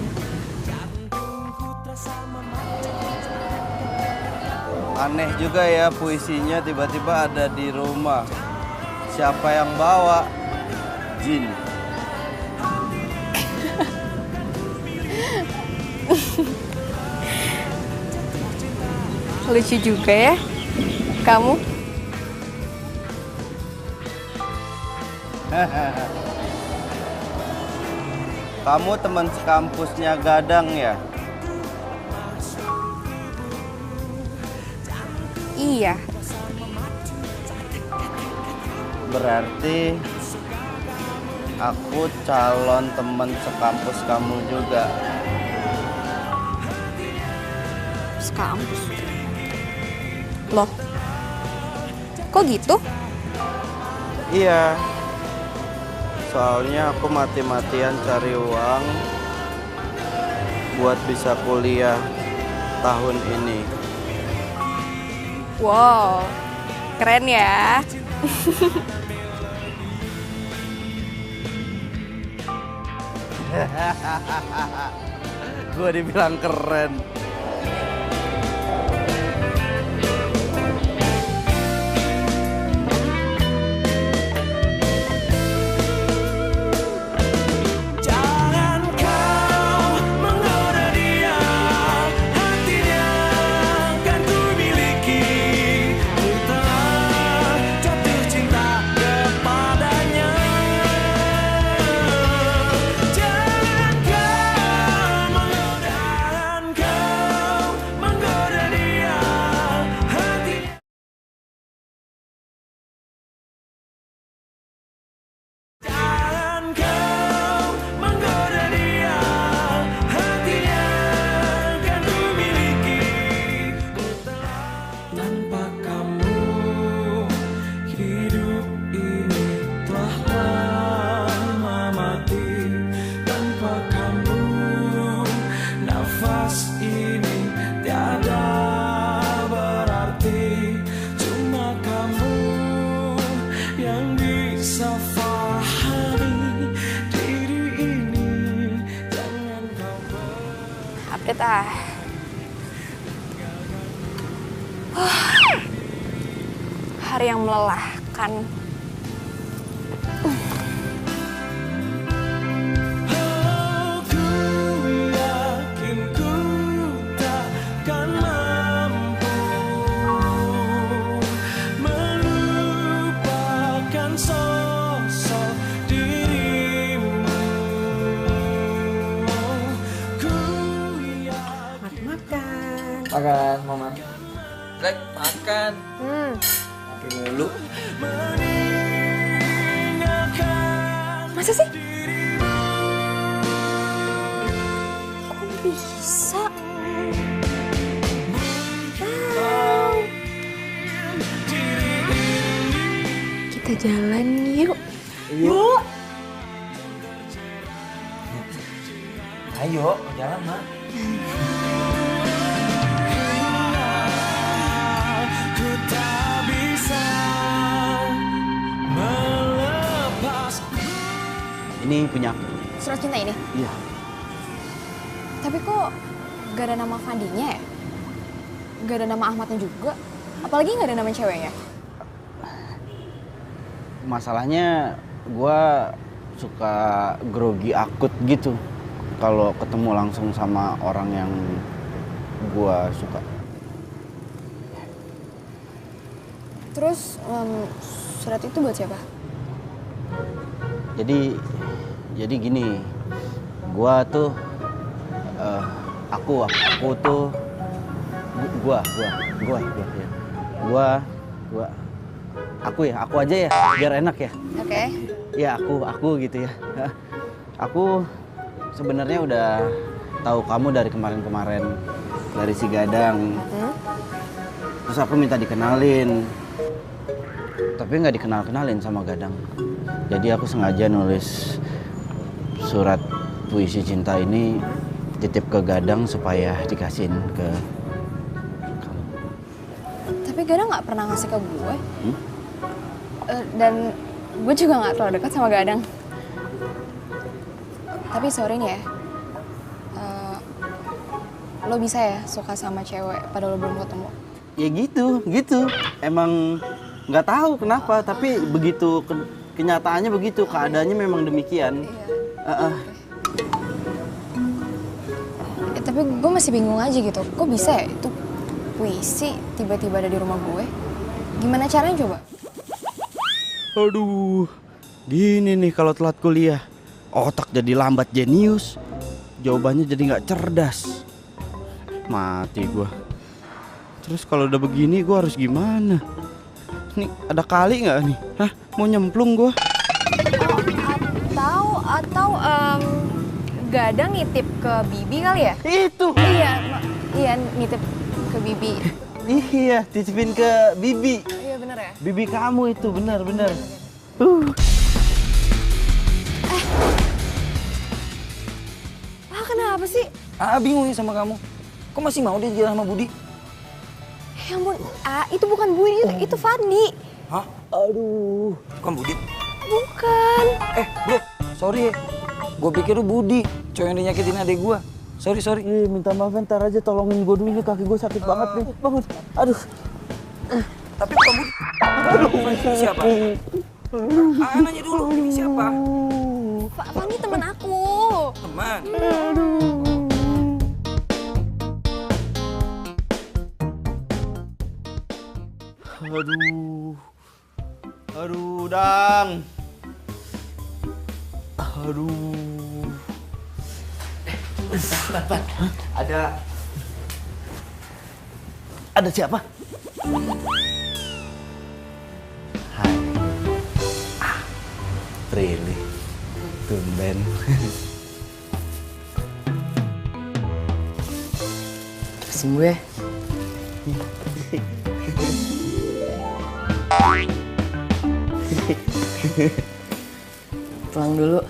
Aneh juga ya puisinya tiba-tiba ada di rumah. Siapa yang bawa? Jin. Lucu juga ya kamu. Kamu teman sekampusnya Gadang ya? Iya. Berarti aku calon teman sekampus kamu juga. Sekampus. Loh, kok gitu? Iya. Soalnya aku mati-matian cari uang buat bisa kuliah tahun ini. Wow, keren ya. Gue dibilang keren. Jangan kau menggoda dia, hatinya kan ku miliki. Ku telah jatuh cinta kepadanya. Jangan kau menggoda dia, hatinya. Jangan kau menggoda dia, hatinya kan ku miliki. Tanpa kamu hidup ini telah lama mati. Tanpa kamu nafas ini tiada berarti. Cuma kamu yang bisa fahami diri ini. Jangan kau Update ah. Hari yang melelahkan. Ku yakin ku takkan mampu melupakan sosok dirimu. Ku Makan. Makan, Mama. Black, makan. Makin mulu. Masa sih? Kok bisa? Wow. Kita jalan yuk. Yuk. Ayo, jalan, Ma. Ku tak bisa melepas. Ini punya aku. Surat cinta ini? Iya. Tapi kok gak ada nama Fandinya ya? Gak ada nama Ahmadnya juga? Apalagi gak ada nama ceweknya? Masalahnya gue suka grogi akut gitu kalau ketemu langsung sama orang yang gue suka. Terus surat itu buat siapa? Jadi gini, gue tuh aku tuh aku aja ya biar enak ya. Oke. Ya aku gitu ya. Aku sebenarnya udah tahu kamu dari kemarin dari si Gadang. Terus aku minta dikenalin. tapi nggak dikenal-kenalin sama Gadang. Jadi aku sengaja nulis surat puisi cinta ini titip ke Gadang supaya dikasihin ke kamu. Tapi Gadang nggak pernah ngasih ke gue. Dan gue juga nggak terlalu dekat sama Gadang. Tapi sorry nih ya, lo bisa ya suka sama cewek padahal lo belum ketemu? Ya gitu. Emang nggak tahu kenapa, tapi begitu kenyataannya begitu, keadaannya memang demikian. Iya. Tapi gue masih bingung aja gitu, kok bisa ya itu puisi tiba-tiba ada di rumah gue? Gimana caranya coba? Aduh, gini nih kalau telat kuliah, otak jadi lambat jenius, jawabannya jadi nggak cerdas, mati gue. Terus kalau udah begini gue harus gimana? Nih ada kali nggak nih? Hah, mau nyemplung gue? Atau Gadang nitip ke Bibi kali ya? Itu. Iya nitip ke Bibi. Iya, titipin ke Bibi. Iya bener ya? Bibi kamu itu bener. Kenapa sih? Bingung ya sama kamu. Kok masih mau dia jalan sama Budi? Ya ampun, itu bukan Budi, itu Fadli. Hah? Aduh, bukan Budi? Bukan. Bro, sorry ya. Gue pikir lu Budi, cowok yang dinyakitin adik gue. Sorry. Minta maaf, ntar aja tolongin gue dulu nih, kaki gue sakit banget nih. Bangun. Aduh. Tapi bukan Budi. Aduh, siapa? Nanya dulu, ini siapa? Fani teman aku. Teman? Aduh, Dang. Aduh. Pan. Ada siapa? Hai. Prilly. Tumben. Sembuh ya? Pulang dulu.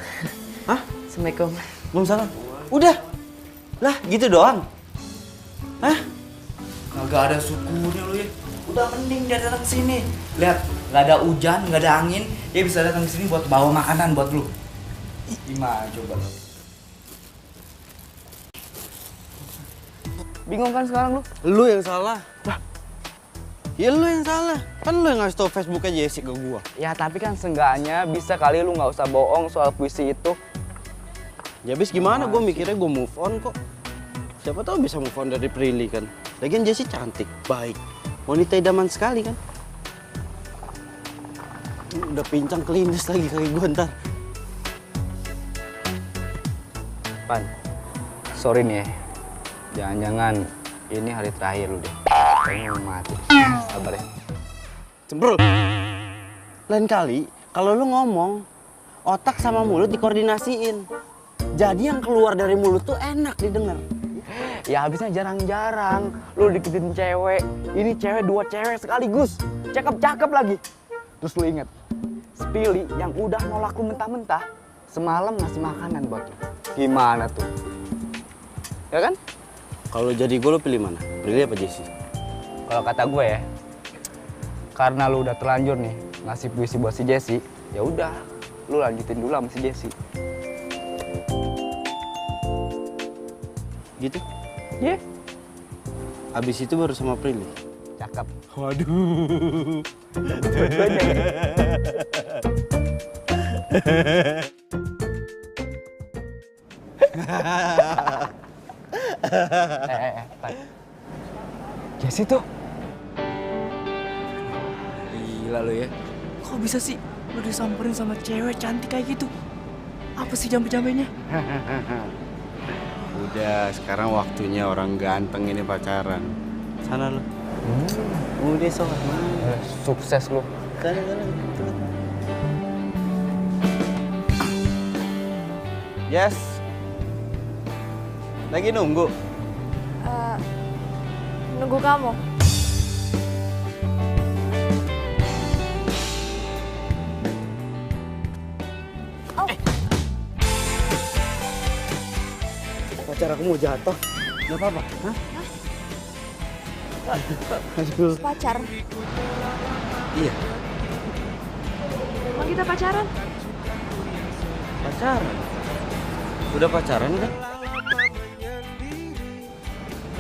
Hah? Assalamualaikum. Waalaikumsalam. Udah. Lah, gitu doang. Hah? Kagak ada syukurnya lu ya. Udah mending dia datang sini. Lihat, nggak ada hujan, nggak ada angin, dia bisa datang ke sini buat bawa makanan buat lu. Gimana coba? Bingung kan sekarang lu? Lu yang salah. Ya lu yang salah. Kan lu yang ngasih tau Facebooknya Jesse ke gua. Ya tapi kan seenggaknya bisa kali lu nggak usah bohong soal puisi itu. Ya abis gimana, gue mikirnya gue move on kok. Siapa tahu bisa move on dari Prilly kan. Lagian Jessie cantik, baik, wanita idaman sekali kan. Udah pincang kelindes lagi kaki gue ntar. Pan, sorry nih ya. Jangan-jangan ini hari terakhir lu deh. Kayaknya mau mati. Sabar ya. Cembrul. Lain kali kalau lu ngomong, otak sama mulut dikoordinasiin. Jadi yang keluar dari mulut tuh enak didengar. Ya habisnya jarang-jarang lu deketin cewek. Ini cewek, 2 cewek sekaligus. Cakep-cakep lagi. Terus lu inget, Spilly yang udah nolak lu mentah-mentah semalam ngasih makanan buat lu. Gimana tuh? Ya kan? Kalau jadi gue, lu pilih mana? Prilly apa Jessie? Kalau kata gue ya, karena lu udah terlanjur nih ngasih puisi buat si Jessie, ya udah, lu lanjutin dulu sama si Jessie. Gitu? Iya. Abis itu baru sama Prilly. Cakep. Waduh. Pan. Jessie tuh. Gila lu ya. Kok bisa sih lu disamperin sama cewek cantik kayak gitu? Apa sih jambe-jambenya? Udah, sekarang waktunya orang ganteng ini pacaran. Sana lu. Udah sok. Sukses lu. Sana. Yes. Lagi nunggu. Nunggu kamu. biar aku mau jatuh. Gak apa-apa, hah? Aduh. Pacar. Iya, Emang kita pacaran? pacaran. Udah pacaran kan?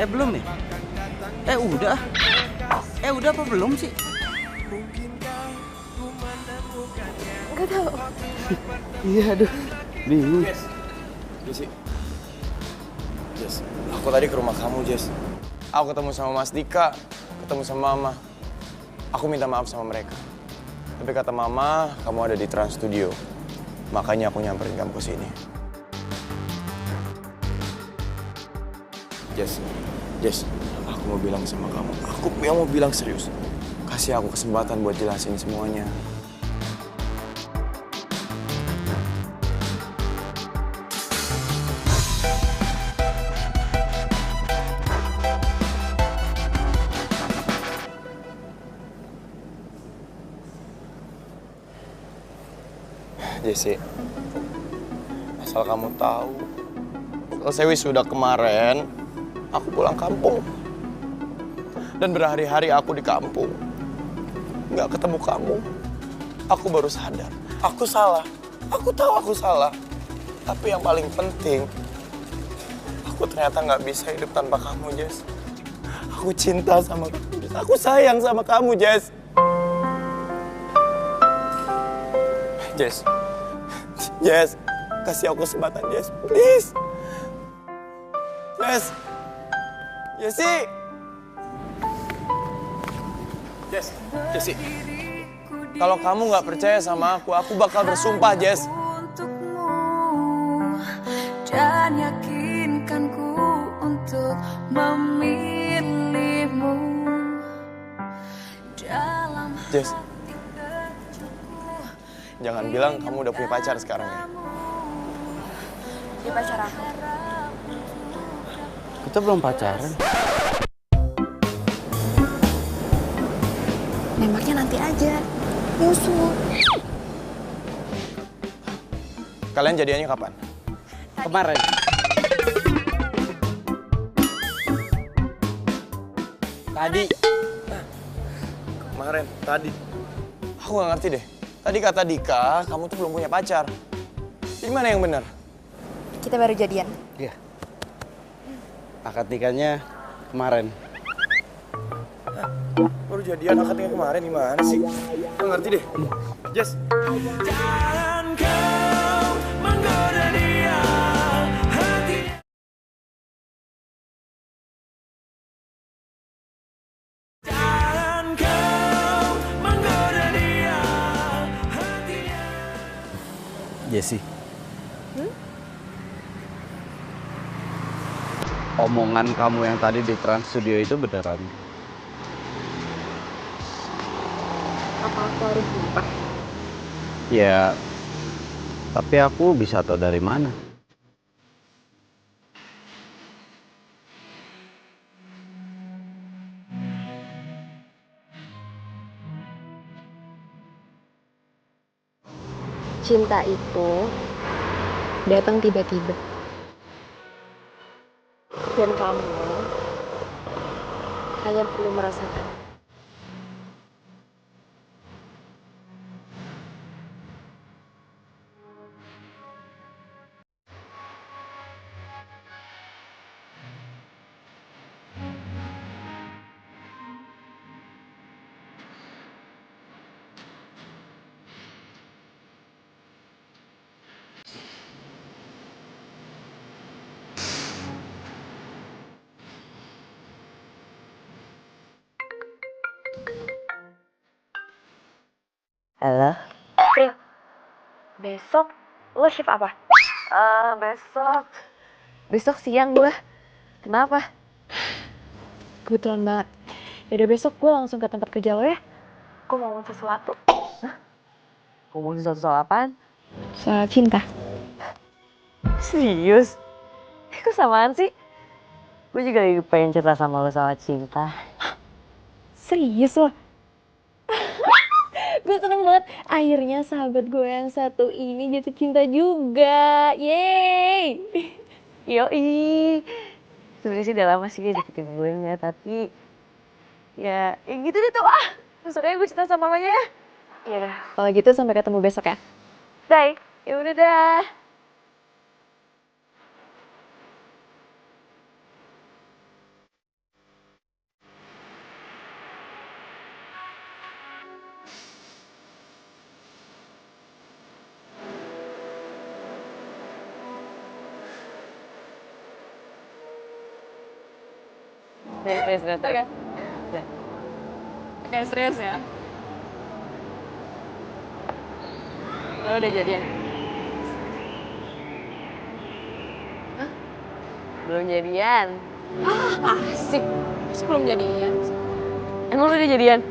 Belum ya? Udah. Udah apa belum sih? Gak tahu. Iya, aduh. Bingung. Jesse. Jess, aku tadi ke rumah kamu, Jess. Aku ketemu sama Mas Dika, ketemu sama Mama. Aku minta maaf sama mereka. Tapi kata Mama, kamu ada di Trans Studio. Makanya aku nyamperin kamu ke sini. Jess, aku mau bilang sama kamu. Aku mau bilang serius. Kasih aku kesempatan buat jelasin semuanya. Jesse, asal kamu tahu, selesai wisuda kemarin, aku pulang kampung. Dan berhari-hari aku di kampung, nggak ketemu kamu. Aku baru sadar, aku salah. Aku tahu aku salah. Tapi yang paling penting, aku ternyata nggak bisa hidup tanpa kamu, Jess. Aku cinta sama kamu, Jess. Aku sayang sama kamu, Jess. Jess, kasih aku kesempatan, Jess. Please. Jessie. Jessie. Kalau kamu nggak percaya sama aku bakal bersumpah, Jess. Dan yakinkanku untuk memilihmu dalam Jess, jangan bilang kamu udah punya pacar sekarang ya. Dia pacar aku. Kita belum pacaran. Nembaknya nanti aja. Nyusul. Kalian jadiannya kapan? Kemarin. Tadi. Aku nggak ngerti deh. Tadi kata Dika, kamu tuh belum punya pacar. Jadi mana yang benar? Kita baru jadian. Iya. Akad nikahnya kemarin. Baru jadian akad nikah kemarin, gimana sih? Nggak ngerti deh. Jess. Jangan kau menggoda dia, hatinya. Jangan kau menggoda dia, hatinya. Jessie. Omongan kamu yang tadi di Trans Studio itu beneran? Apa aku harus sumpah? Ya, tapi aku bisa tahu dari mana? Cinta itu datang tiba-tiba. Dan kamu hanya perlu merasakan. Halo? April, besok lo shift apa? Besok siang gue. Kenapa? Kebetulan banget. Yaudah besok gue langsung ke tempat kerja lo ya. Gue mau ngomong sesuatu. Ngomongin soal apaan? Soal cinta. Serius? Kok samaan sih? Gue juga lagi pengen cerita sama lo soal cinta. Serius lo? Gue seneng banget. Akhirnya sahabat gue yang satu ini jatuh cinta juga. Yeay. Yoi. Sebenarnya sih udah lama sih dia deketin gue ya, tapi ya gitu deh tuh ah. Besoknya gue cerita sama mamanya ya. Iya dah. Kalau gitu sampai ketemu besok ya. Bye. Ya udah dah. Serius. Oke. Oke, serius ya. Lo udah jadian? Hah? Belum jadian? Ah, asik. Masih belum jadian? Emang lo udah jadian?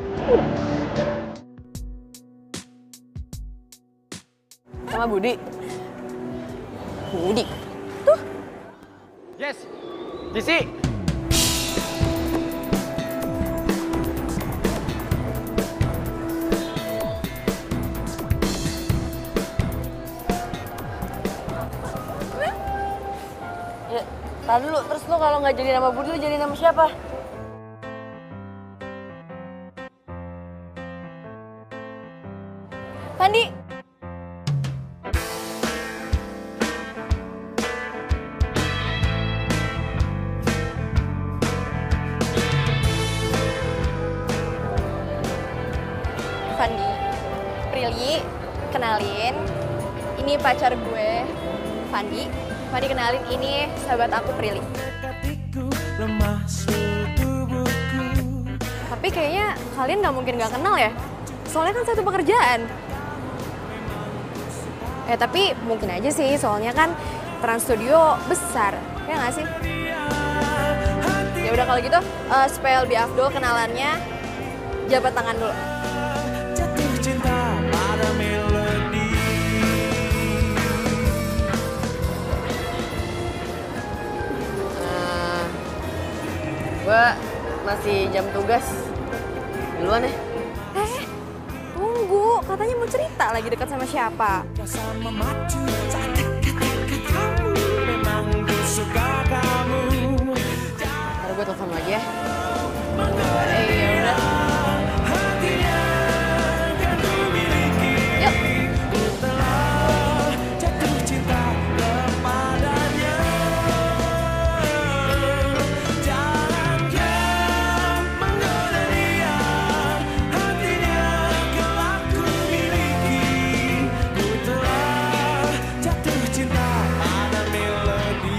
Sama Budi? Budi? Tuh. Yes, Jesse. Ya, tar dulu. Terus lo kalau nggak jadi nama Budi, lo jadi nama siapa? Pandi. Pandi, Prilly, kenalin. Ini pacar gue, Pandi. Pandi kenalin, ini sahabat aku Prilly. Tapi kayaknya kalian nggak mungkin nggak kenal ya? Soalnya kan satu pekerjaan. Tapi mungkin aja sih, soalnya kan Trans Studio besar, ya nggak sih? Ya udah kalau gitu, supaya lebih afdol kenalannya, jabat tangan dulu. Jatuh cinta pada melodi. Gue masih jam tugas. Duluan ya. Tunggu, katanya mau cerita lagi dekat sama siapa? Rasa memacu saat kata-katamu. Memang ku suka kamu. Ntar gue telepon lagi ya. Ya udah. Hatinya kan ku miliki. Yuk. Telah jatuh cinta kepadanya. Jangan kau menggoda dia. Hatinya kelak ku miliki. Ku telah jatuh cinta pada melodi.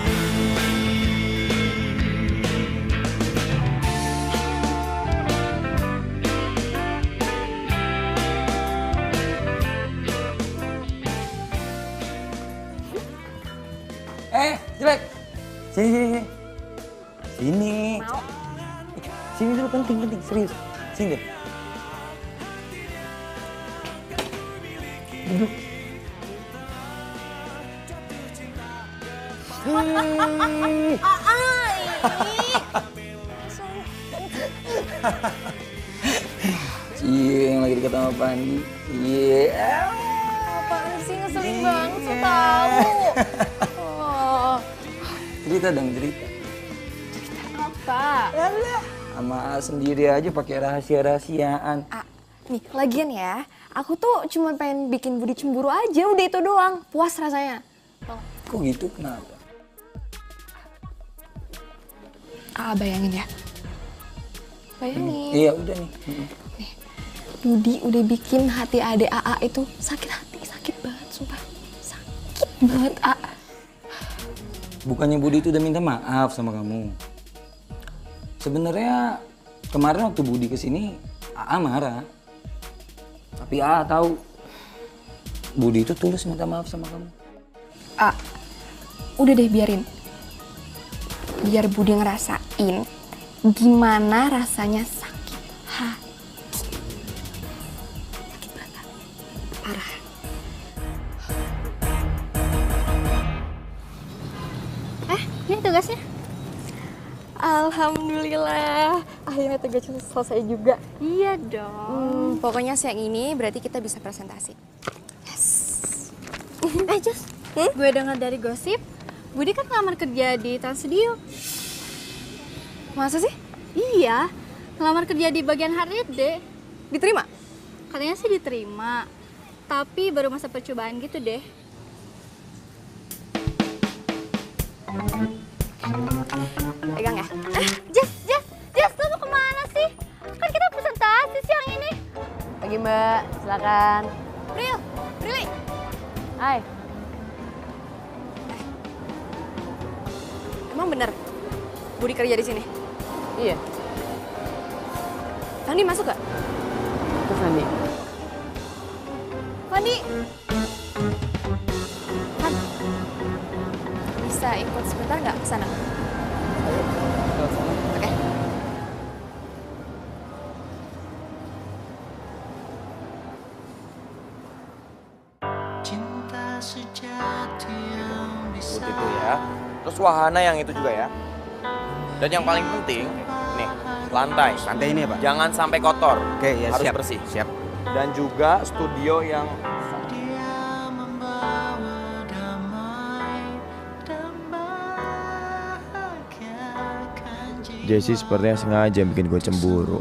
Jelek. Sini. Sini. Mau? Sini dulu, penting, serius. Sini deh. Duduk. Cie, yang lagi dekat sama Pandi. Iya. Apaan sih, ngeselin banget, so tau. Oh, Cerita dong, cerita. apa? Sama sendiri aja pakai rahasia-rahasiaan. Nih, lagian ya, aku tuh cuma pengen bikin Budi cemburu aja, udah itu doang. Puas rasanya. Kok gitu, kenapa? Bayangin ya. Bayangin. Iya, udah nih. Nih, Budi udah bikin hati adek AA itu sakit hati, sakit banget, sumpah. Sakit banget, Bukannya Budi itu udah minta maaf sama kamu. Sebenarnya kemarin waktu Budi kesini, AA marah. Tapi AA tahu Budi itu tulus minta maaf sama kamu. Udah deh, biarin. Biar Budi ngerasain gimana rasanya sakit hati. Sakit banget, parah. Ini tugasnya. Alhamdulillah, akhirnya tugasnya selesai juga. Iya dong. Pokoknya siang ini berarti kita bisa presentasi. Yes. Just, gue dengar dari gosip, Budi kan ngelamar kerja di Trans Studio. Masa sih? Iya, ngelamar kerja di bagian HRD. Diterima? Katanya sih diterima, tapi baru masa percobaan gitu deh. Pegang ya? Jess, lo mau kemana sih? Kan kita presentasi siang ini. Pagi Mbak, silakan. Prilly. Hai. Emang bener Budi kerja di sini? Iya. Fandi masuk gak? Itu Fandi. Fandi! Han, bisa ikut sebentar nggak ke sana? Oke. Buat itu ya. Terus wahana yang itu juga ya. Dan yang paling penting, nih, lantai. Lantai ini ya, Pak? Jangan sampai kotor. Oke, ya harus siap. bersih. Siap. Dan juga studio yang Jessie sepertinya sengaja bikin gue cemburu.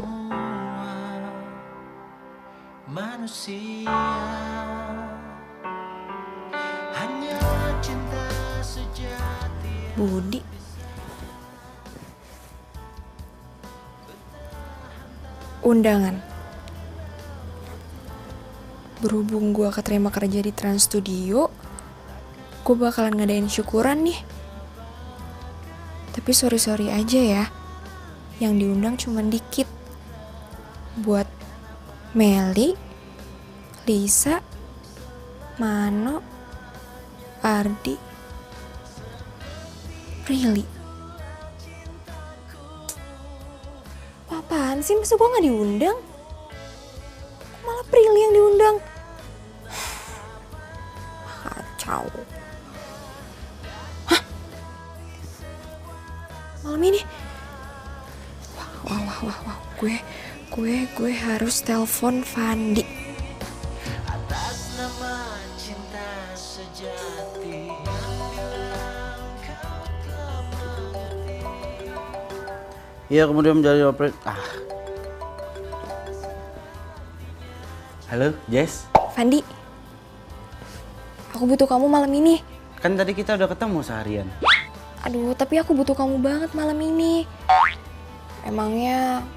Budi. Undangan. Berhubung gue keterima kerja di Trans Studio, gue bakalan ngadain syukuran nih. Tapi sorry aja ya, yang diundang cuma dikit. Buat Meli, Lisa, Mano, Ardi, Prilly. Apaan sih, masa gue gak diundang? Kok malah Prilly yang diundang? Kacau. Hah? Malam ini? Wah. Gue harus telepon Fandi. Atas nama cinta sejati. Iya, kemudian menjadi operate. Halo, Jess. Fandi, aku butuh kamu malam ini. Kan tadi kita udah ketemu seharian. Aduh, tapi aku butuh kamu banget malam ini. Emangnya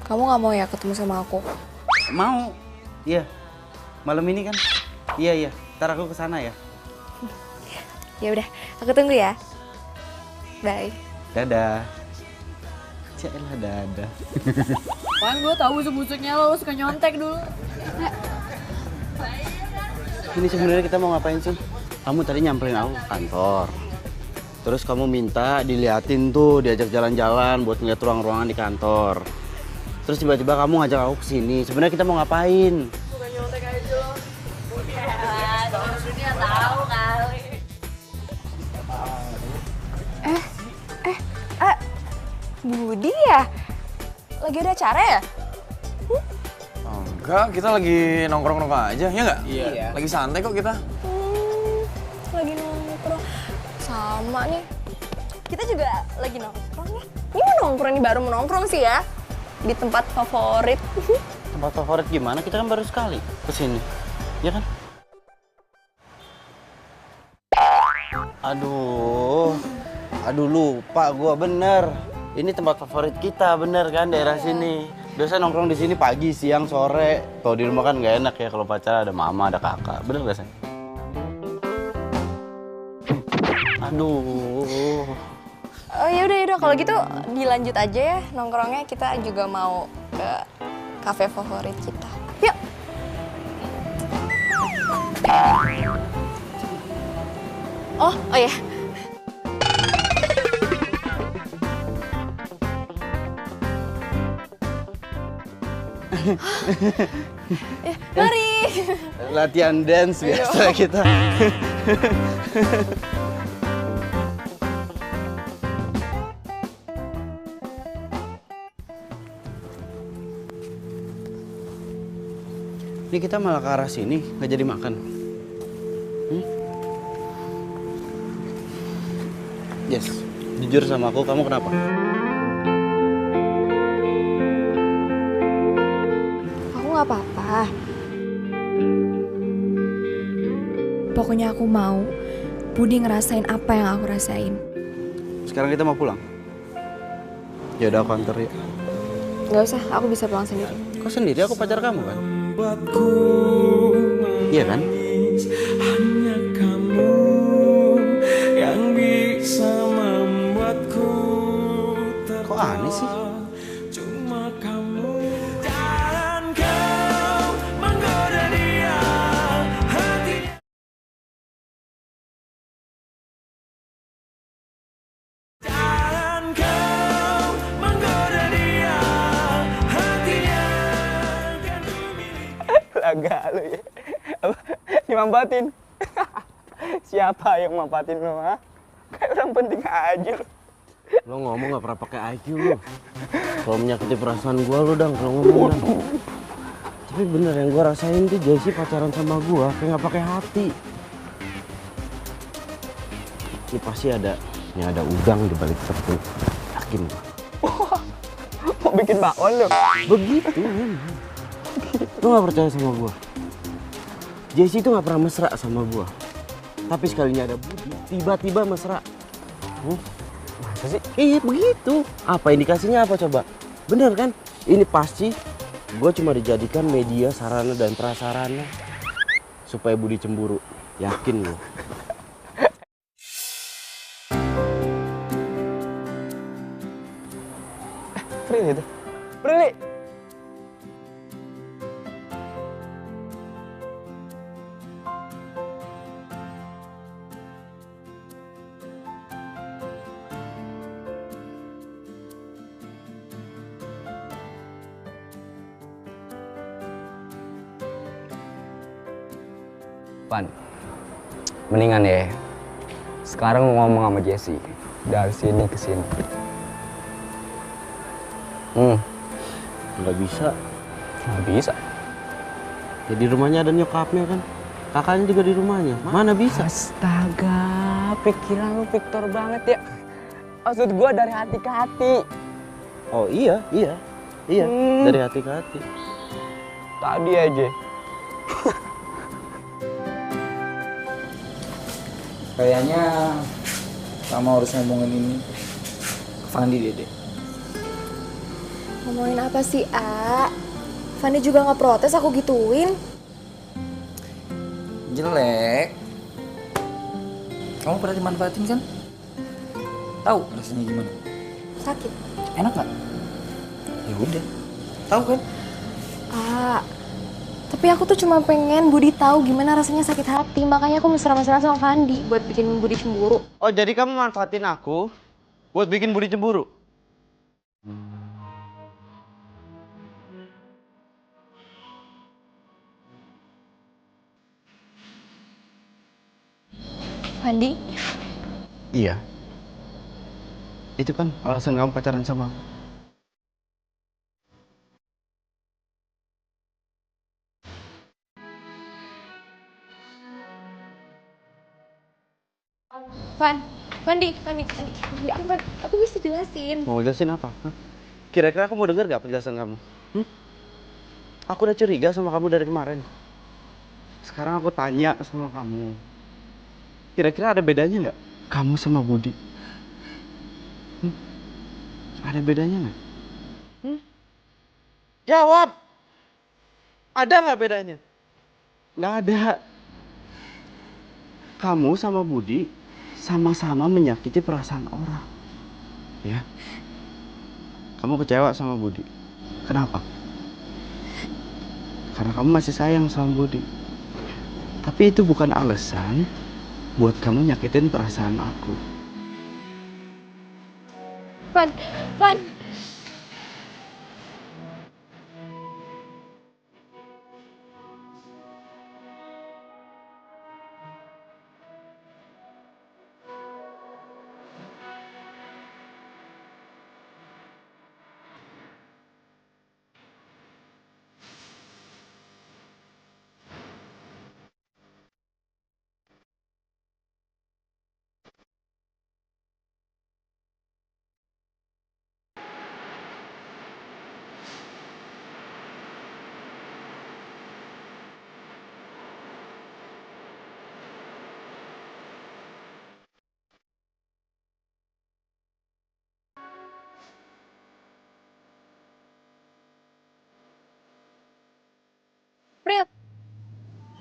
kamu gak mau ya ketemu sama aku? Mau? Iya. Malam ini kan? Iya. Ntar aku kesana ya. Ya udah, aku tunggu ya. Bye. Dadah. Cielah dadah. Pan, gue tahu busuk-busuknya lo suka nyontek dulu. Ini sebenarnya kita mau ngapain sih? Kamu tadi nyamperin aku ke kantor. Terus kamu minta diliatin tuh, diajak jalan-jalan buat ngeliat ruang-ruangan di kantor. Terus tiba-tiba kamu ngajak aku kesini. Sebenarnya kita mau ngapain? Suka nyontek aja lo. Ya, kalau dunia tahu kali. Budi ya? Lagi ada acara ya? Oh, enggak, kita lagi nongkrong-nongkrong aja, ya nggak? Iya. Lagi santai kok kita. Lagi nongkrong. Sama nih. Kita juga lagi nongkrong ya. Ini mau nongkrong, ini baru mau nongkrong sih ya. Di tempat favorit. Tempat favorit gimana? Kita kan baru sekali kesini. Ya kan? Aduh lupa gua bener. Ini tempat favorit kita bener kan, daerah sini. Biasa nongkrong di sini pagi, siang, sore. Kalau di rumah kan nggak enak ya kalau pacar ada mama, ada kakak. Bener gak sih? Aduh. Oh yaudah kalau gitu dilanjut aja ya nongkrongnya. Kita juga mau ke kafe favorit kita. Yuk. Oh ya. Mari. Latihan dance biasa kita. Ini kita malah ke arah sini, nggak jadi makan. Jess, jujur sama aku, kamu kenapa? Aku nggak apa-apa. Pokoknya aku mau Budi ngerasain apa yang aku rasain. Sekarang kita mau pulang. Ya udah aku anter ya. Nggak usah, aku bisa pulang sendiri. Kau sendiri, aku pacar kamu kan? Iya kan? Hanya kamu yang bisa membuatku Kok aneh sih? cuma kamu. Dan kau menggoda dia hatinya. Dan kau menggoda dia hatinya. Laga lu ya. Apa? Dimanfaatin. Siapa yang manfaatin lu, ha? Kayak orang penting aja lu. Lo ngomong gak pernah pakai IQ lo. Kalau menyakiti perasaan gua lo dang, kalau ngomong dang. Tapi bener yang gua rasain tuh Jessie pacaran sama gua kayak gak pakai hati. Ini pasti ada udang di balik tepung. Yakin gua. Mau bikin bakwan lu? Begitu men. Lo gak percaya sama gua? Jessie tuh gak pernah mesra sama gua. Tapi sekalinya ada Budi, tiba-tiba mesra. Masa sih? Iya begitu. Apa indikasinya apa coba? Bener kan? Ini pasti gue cuma dijadikan media sarana dan prasarana supaya Budi cemburu. Yakin gue. Prilly itu. Prilly. Pan, mendingan ya. Sekarang lu ngomong sama Jessie dari sini ke sini. Nggak bisa. Nggak bisa. Ya di rumahnya ada nyokapnya kan. Kakaknya juga di rumahnya. Mana bisa? Astaga, pikiran lu Victor banget ya. Maksud gua dari hati ke hati. Oh iya. Dari hati ke hati. Tadi aja. Kayaknya kamu harus ngomongin ini ke Fandi Dede. Ngomongin apa sih, A? Fanny juga nggak protes aku gituin. Jelek. Kamu pernah dimanfaatin kan? Tahu rasanya gimana? Sakit. Enak nggak? Ya udah. Tahu kan? A, tapi aku tuh cuma pengen Budi tahu gimana rasanya sakit hati. Makanya aku mesra-mesra sama Fandi buat bikin Budi cemburu. Oh jadi kamu manfaatin aku buat bikin Budi cemburu? Fandi? Iya. Itu kan alasan kamu pacaran sama aku. Fandi, aku bisa jelasin. Mau jelasin apa? Hah? Kira-kira aku mau denger gak penjelasan kamu? Aku udah curiga sama kamu dari kemarin. Sekarang aku tanya sama kamu. Kira-kira ada bedanya nggak kamu sama Budi? Ada bedanya nggak? Jawab! Ada nggak bedanya? Nggak ada. Kamu sama Budi sama-sama menyakiti perasaan orang. Ya? Kamu kecewa sama Budi. Kenapa? Karena kamu masih sayang sama Budi. Tapi itu bukan alasan buat kamu nyakitin perasaan aku. Fan.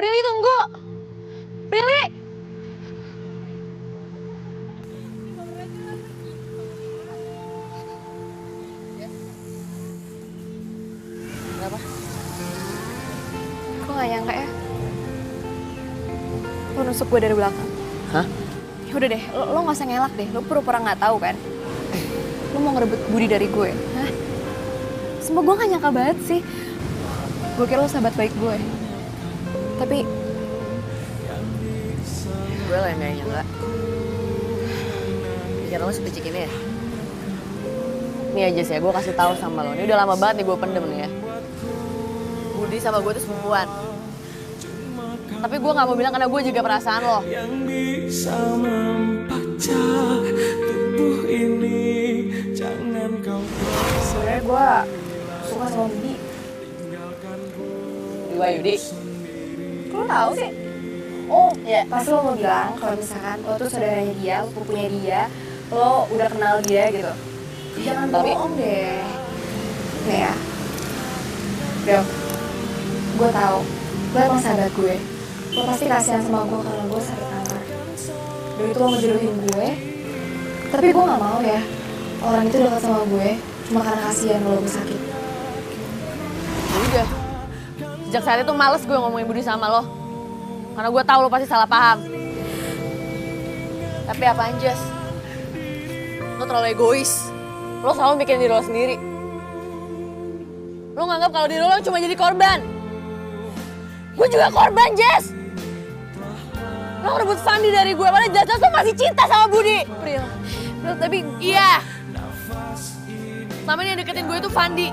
Prilly tunggu. Prilly. Kenapa? Gue gak nyangka ya. Lo nusuk gue dari belakang. Hah? Ya udah deh, lo gak usah ngelak deh. Lo pura-pura gak tahu kan. Lo mau ngerebut Budi dari gue. Hah? Sumpah gue gak nyangka banget sih. Gue kira lo sahabat baik gue. Tapi gue lah yang gak nyangka. Pikir lo sepicik ini ya? Nih aja sih ya, gue kasih tahu sama lo. Ini udah lama banget nih gue pendem nih ya. Budi sama gue tuh sepupuan. Tapi gue gak mau bilang karena gue juga perasaan lo. Yang bisa mempacah tubuh ini, jangan kau. sebenarnya gue suka sama Budi. Wahyudi. Kok lo tau sih? Oh, ya pasti lo mau bilang kalau misalkan lo tuh saudaranya dia, lo pupunya dia, lo udah kenal dia gitu. Jangan bohong deh. Nih ya. Bro, gue tahu lo emang sahabat gue. Lo pasti kasihan sama gue karena gue sakit kanker. Dan itu lo ngejodohin gue. Tapi gue gak mau ya orang itu dekat sama gue cuma karena kasihan lo gue sakit. Udah. Sejak saat itu males gue ngomongin Budi sama lo. Karena gue tahu lo pasti salah paham. Tapi apaan, Jess? Lo terlalu egois. Lo selalu mikirin diri lo sendiri. Lo nganggap kalau diri lo cuma jadi korban. Gue juga korban, Jess. Lo ngerebut Fandi dari gue, padahal jelas-jelas lo masih cinta sama Budi. Pril, tapi iya. Selama ini yang deketin gue itu Fandi.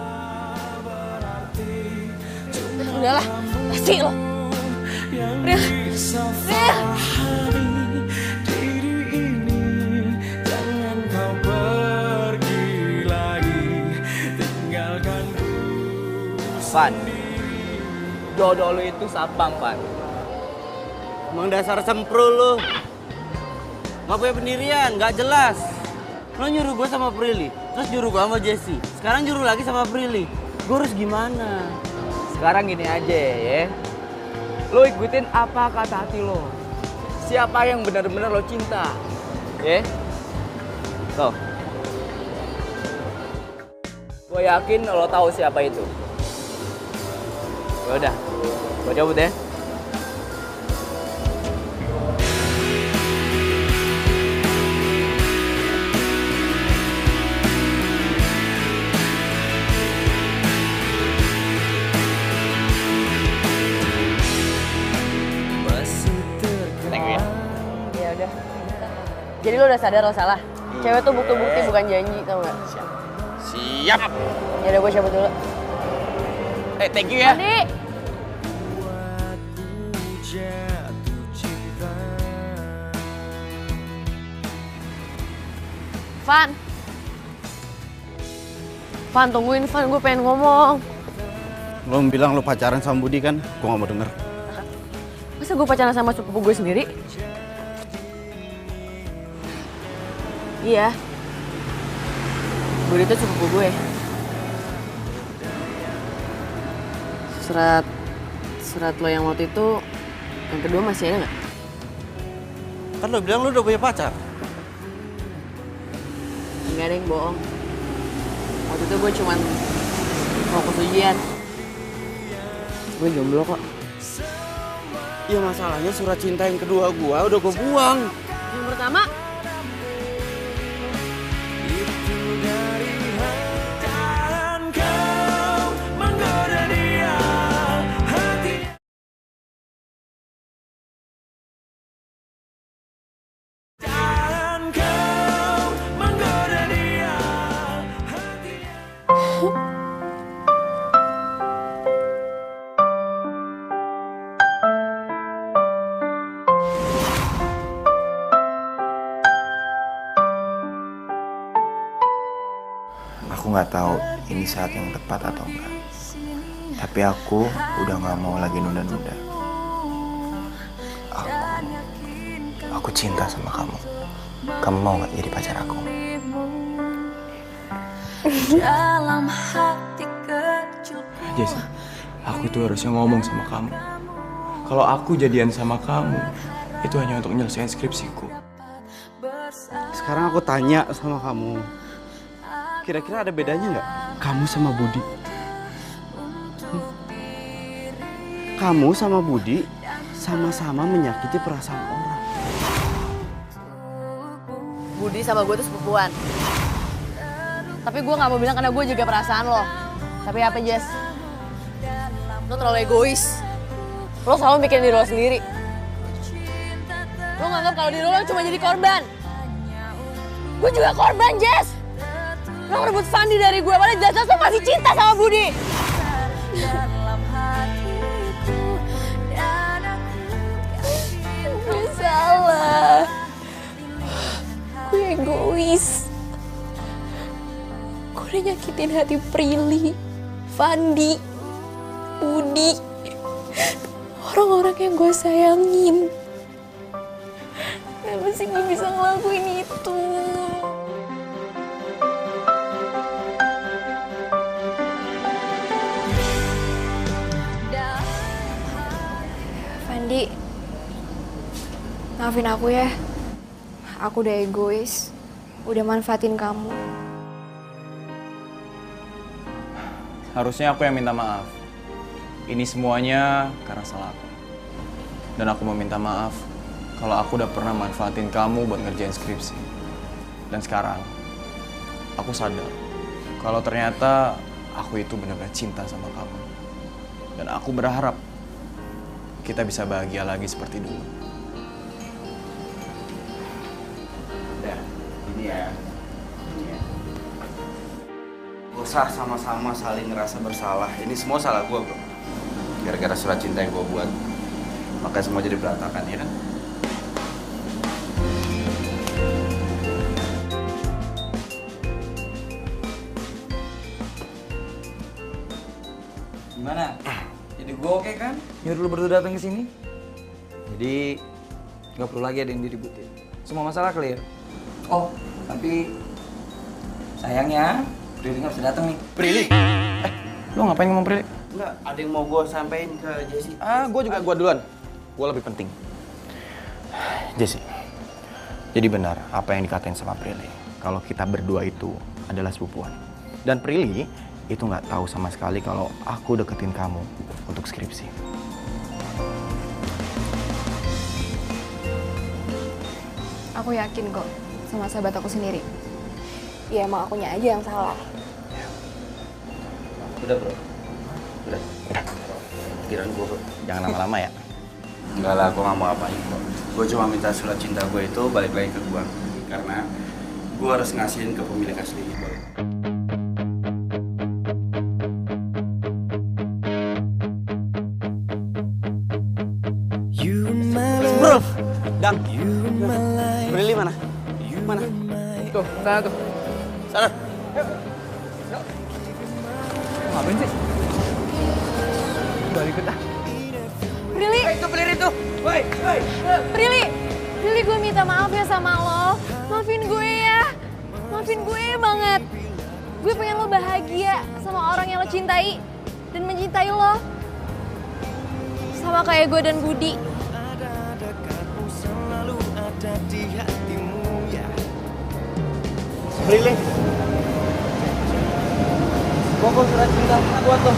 Udahlah, pasti lo. Pril, Pril. Van, jodoh lu itu sapang, Van. Emang dasar semprul lu. Gak punya pendirian, gak jelas. Lo nyuruh gue sama Prilly, terus nyuruh gue sama Jessie. Sekarang nyuruh lagi sama Prilly. Gue harus gimana? Sekarang gini aja ya. Lo ikutin apa kata hati lo. Siapa yang benar-benar lo cinta. Ya? Tuh. Gue yakin lo tahu siapa itu. Yaudah, gue cabut ya. Thank you ya. Ya udah. Jadi lo udah sadar lo salah. Cewek tuh bukti-bukti bukan janji, tau gak? Siap. Ya udah gue cabut dulu. Thank you ya. Andi. Van. Van, tungguin Van, gue pengen ngomong. Lo bilang lo pacaran sama Budi kan? Gue gak mau denger. Masa gue pacaran sama sepupu gue sendiri? Iya. Budi itu sepupu gue. Surat lo yang waktu itu, yang kedua masih ada nggak? Kan lo bilang lo udah punya pacar. Enggak ada yang bohong. Waktu itu gue cuman fokus ujian. Gue jomblo kok. Ya masalahnya surat cinta yang kedua gua udah gue buang. Yang pertama, Aku nggak tahu ini saat yang tepat atau enggak. Tapi aku udah nggak mau lagi nunda-nunda. Aku cinta sama kamu. Kamu mau nggak jadi pacar aku? Jess, aku tuh harusnya ngomong sama kamu. kalau aku jadian sama kamu, itu hanya untuk menyelesaikan skripsiku. Sekarang aku tanya sama kamu, kira-kira ada bedanya nggak kamu sama Budi? Kamu sama Budi sama-sama menyakiti perasaan orang. Budi sama gue tuh sepupuan. Tapi gue gak mau bilang karena gue jaga perasaan lo. Tapi apa, Jess? Lo terlalu egois. Lo selalu mikirin diri lo sendiri. Lo nganggap kalau diri lo cuma jadi korban. Gue juga korban, Jess. Lo ngerebut Fandi dari gue, padahal jelas-jelas lo masih cinta sama Budi. Gue salah. Gue egois. Gue udah nyakitin hati Prilly, Fandi, Budi, orang-orang yang gue sayangin. Kenapa sih gue bisa ngelakuin itu? Fandi, maafin aku ya. Aku udah egois, udah manfaatin kamu. Harusnya aku yang minta maaf. Ini semuanya karena salah aku. Dan aku mau minta maaf kalau aku udah pernah manfaatin kamu buat ngerjain skripsi. Dan sekarang, aku sadar kalau ternyata aku itu benar-benar cinta sama kamu. Dan aku berharap kita bisa bahagia lagi seperti dulu. Udah, ini ya. Usah sama-sama saling ngerasa bersalah. Ini semua salah gue, bro. Gara-gara surat cinta yang gue buat, makanya semua jadi berantakan, ya kan? Gimana? Jadi gue oke kan? Nyuruh lu berdua datang ke sini. Jadi nggak perlu lagi ada yang diributin. Semua masalah clear. Oh, tapi sayangnya Prilly nggak bisa datang nih. Prilly? Lo ngapain ngomong Prilly? Enggak, ada yang mau gue sampein ke Jessie. Gue duluan. Gue lebih penting. Jessie, jadi benar apa yang dikatain sama Prilly. Kalau kita berdua itu adalah sepupuan. Dan Prilly itu nggak tahu sama sekali kalau aku deketin kamu untuk skripsi. Aku yakin kok sama sahabat aku sendiri. Ya emang akunya aja yang salah. Udah, bro. Udah. Pikiran gue, bro. Jangan lama-lama ya. Enggak lah, gue gak mau apain kok. Gue cuma minta surat cinta gue itu balik lagi ke gue. Karena gue harus ngasihin ke pemilik aslinya. Bro, Dang. Prilly mana? Mana? Tuh, sana tuh. Sana. Ngapain sih? Balik kita. Prilly! Itu Prilly tuh! Woi! Prilly! Prilly, gue minta maaf ya sama lo. Maafin gue ya. Maafin gue banget. Gue pengen lo bahagia sama orang yang lo cintai. Dan mencintai lo. Sama kayak gue dan Budi. Prilly. Pokok surat cinta buat lo.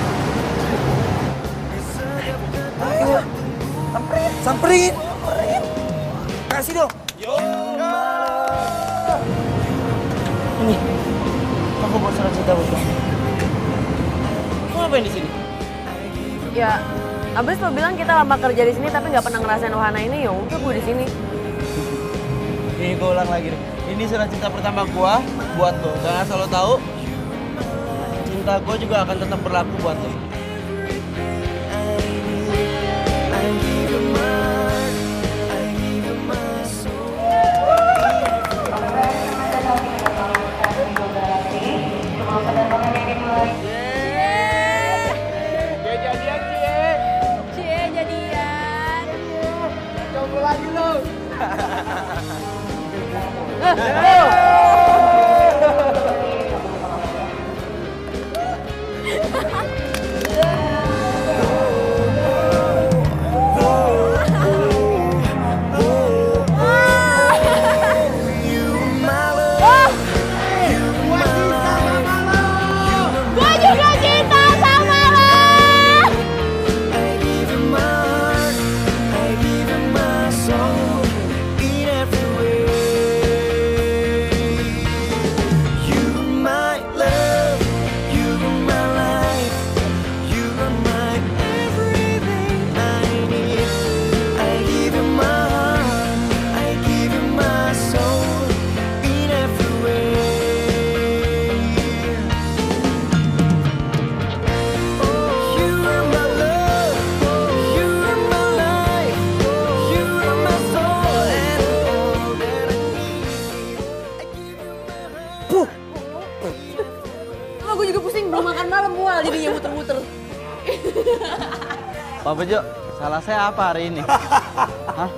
Ayo, samperin. Kasih dong. Ini, aku mau surat cinta buat lo. Kamu ngapain di sini? Ya, abis lo bilang kita lama kerja di sini tapi nggak pernah ngerasain wahana ini, ya udah gue di sini. Ini gue ulang lagi deh. Ini surat cinta pertama gue buat lo. Dan asal lo tahu, cinta gue juga akan tetap berlaku buat lo. Pak Bejo, salah saya apa hari ini? Hah?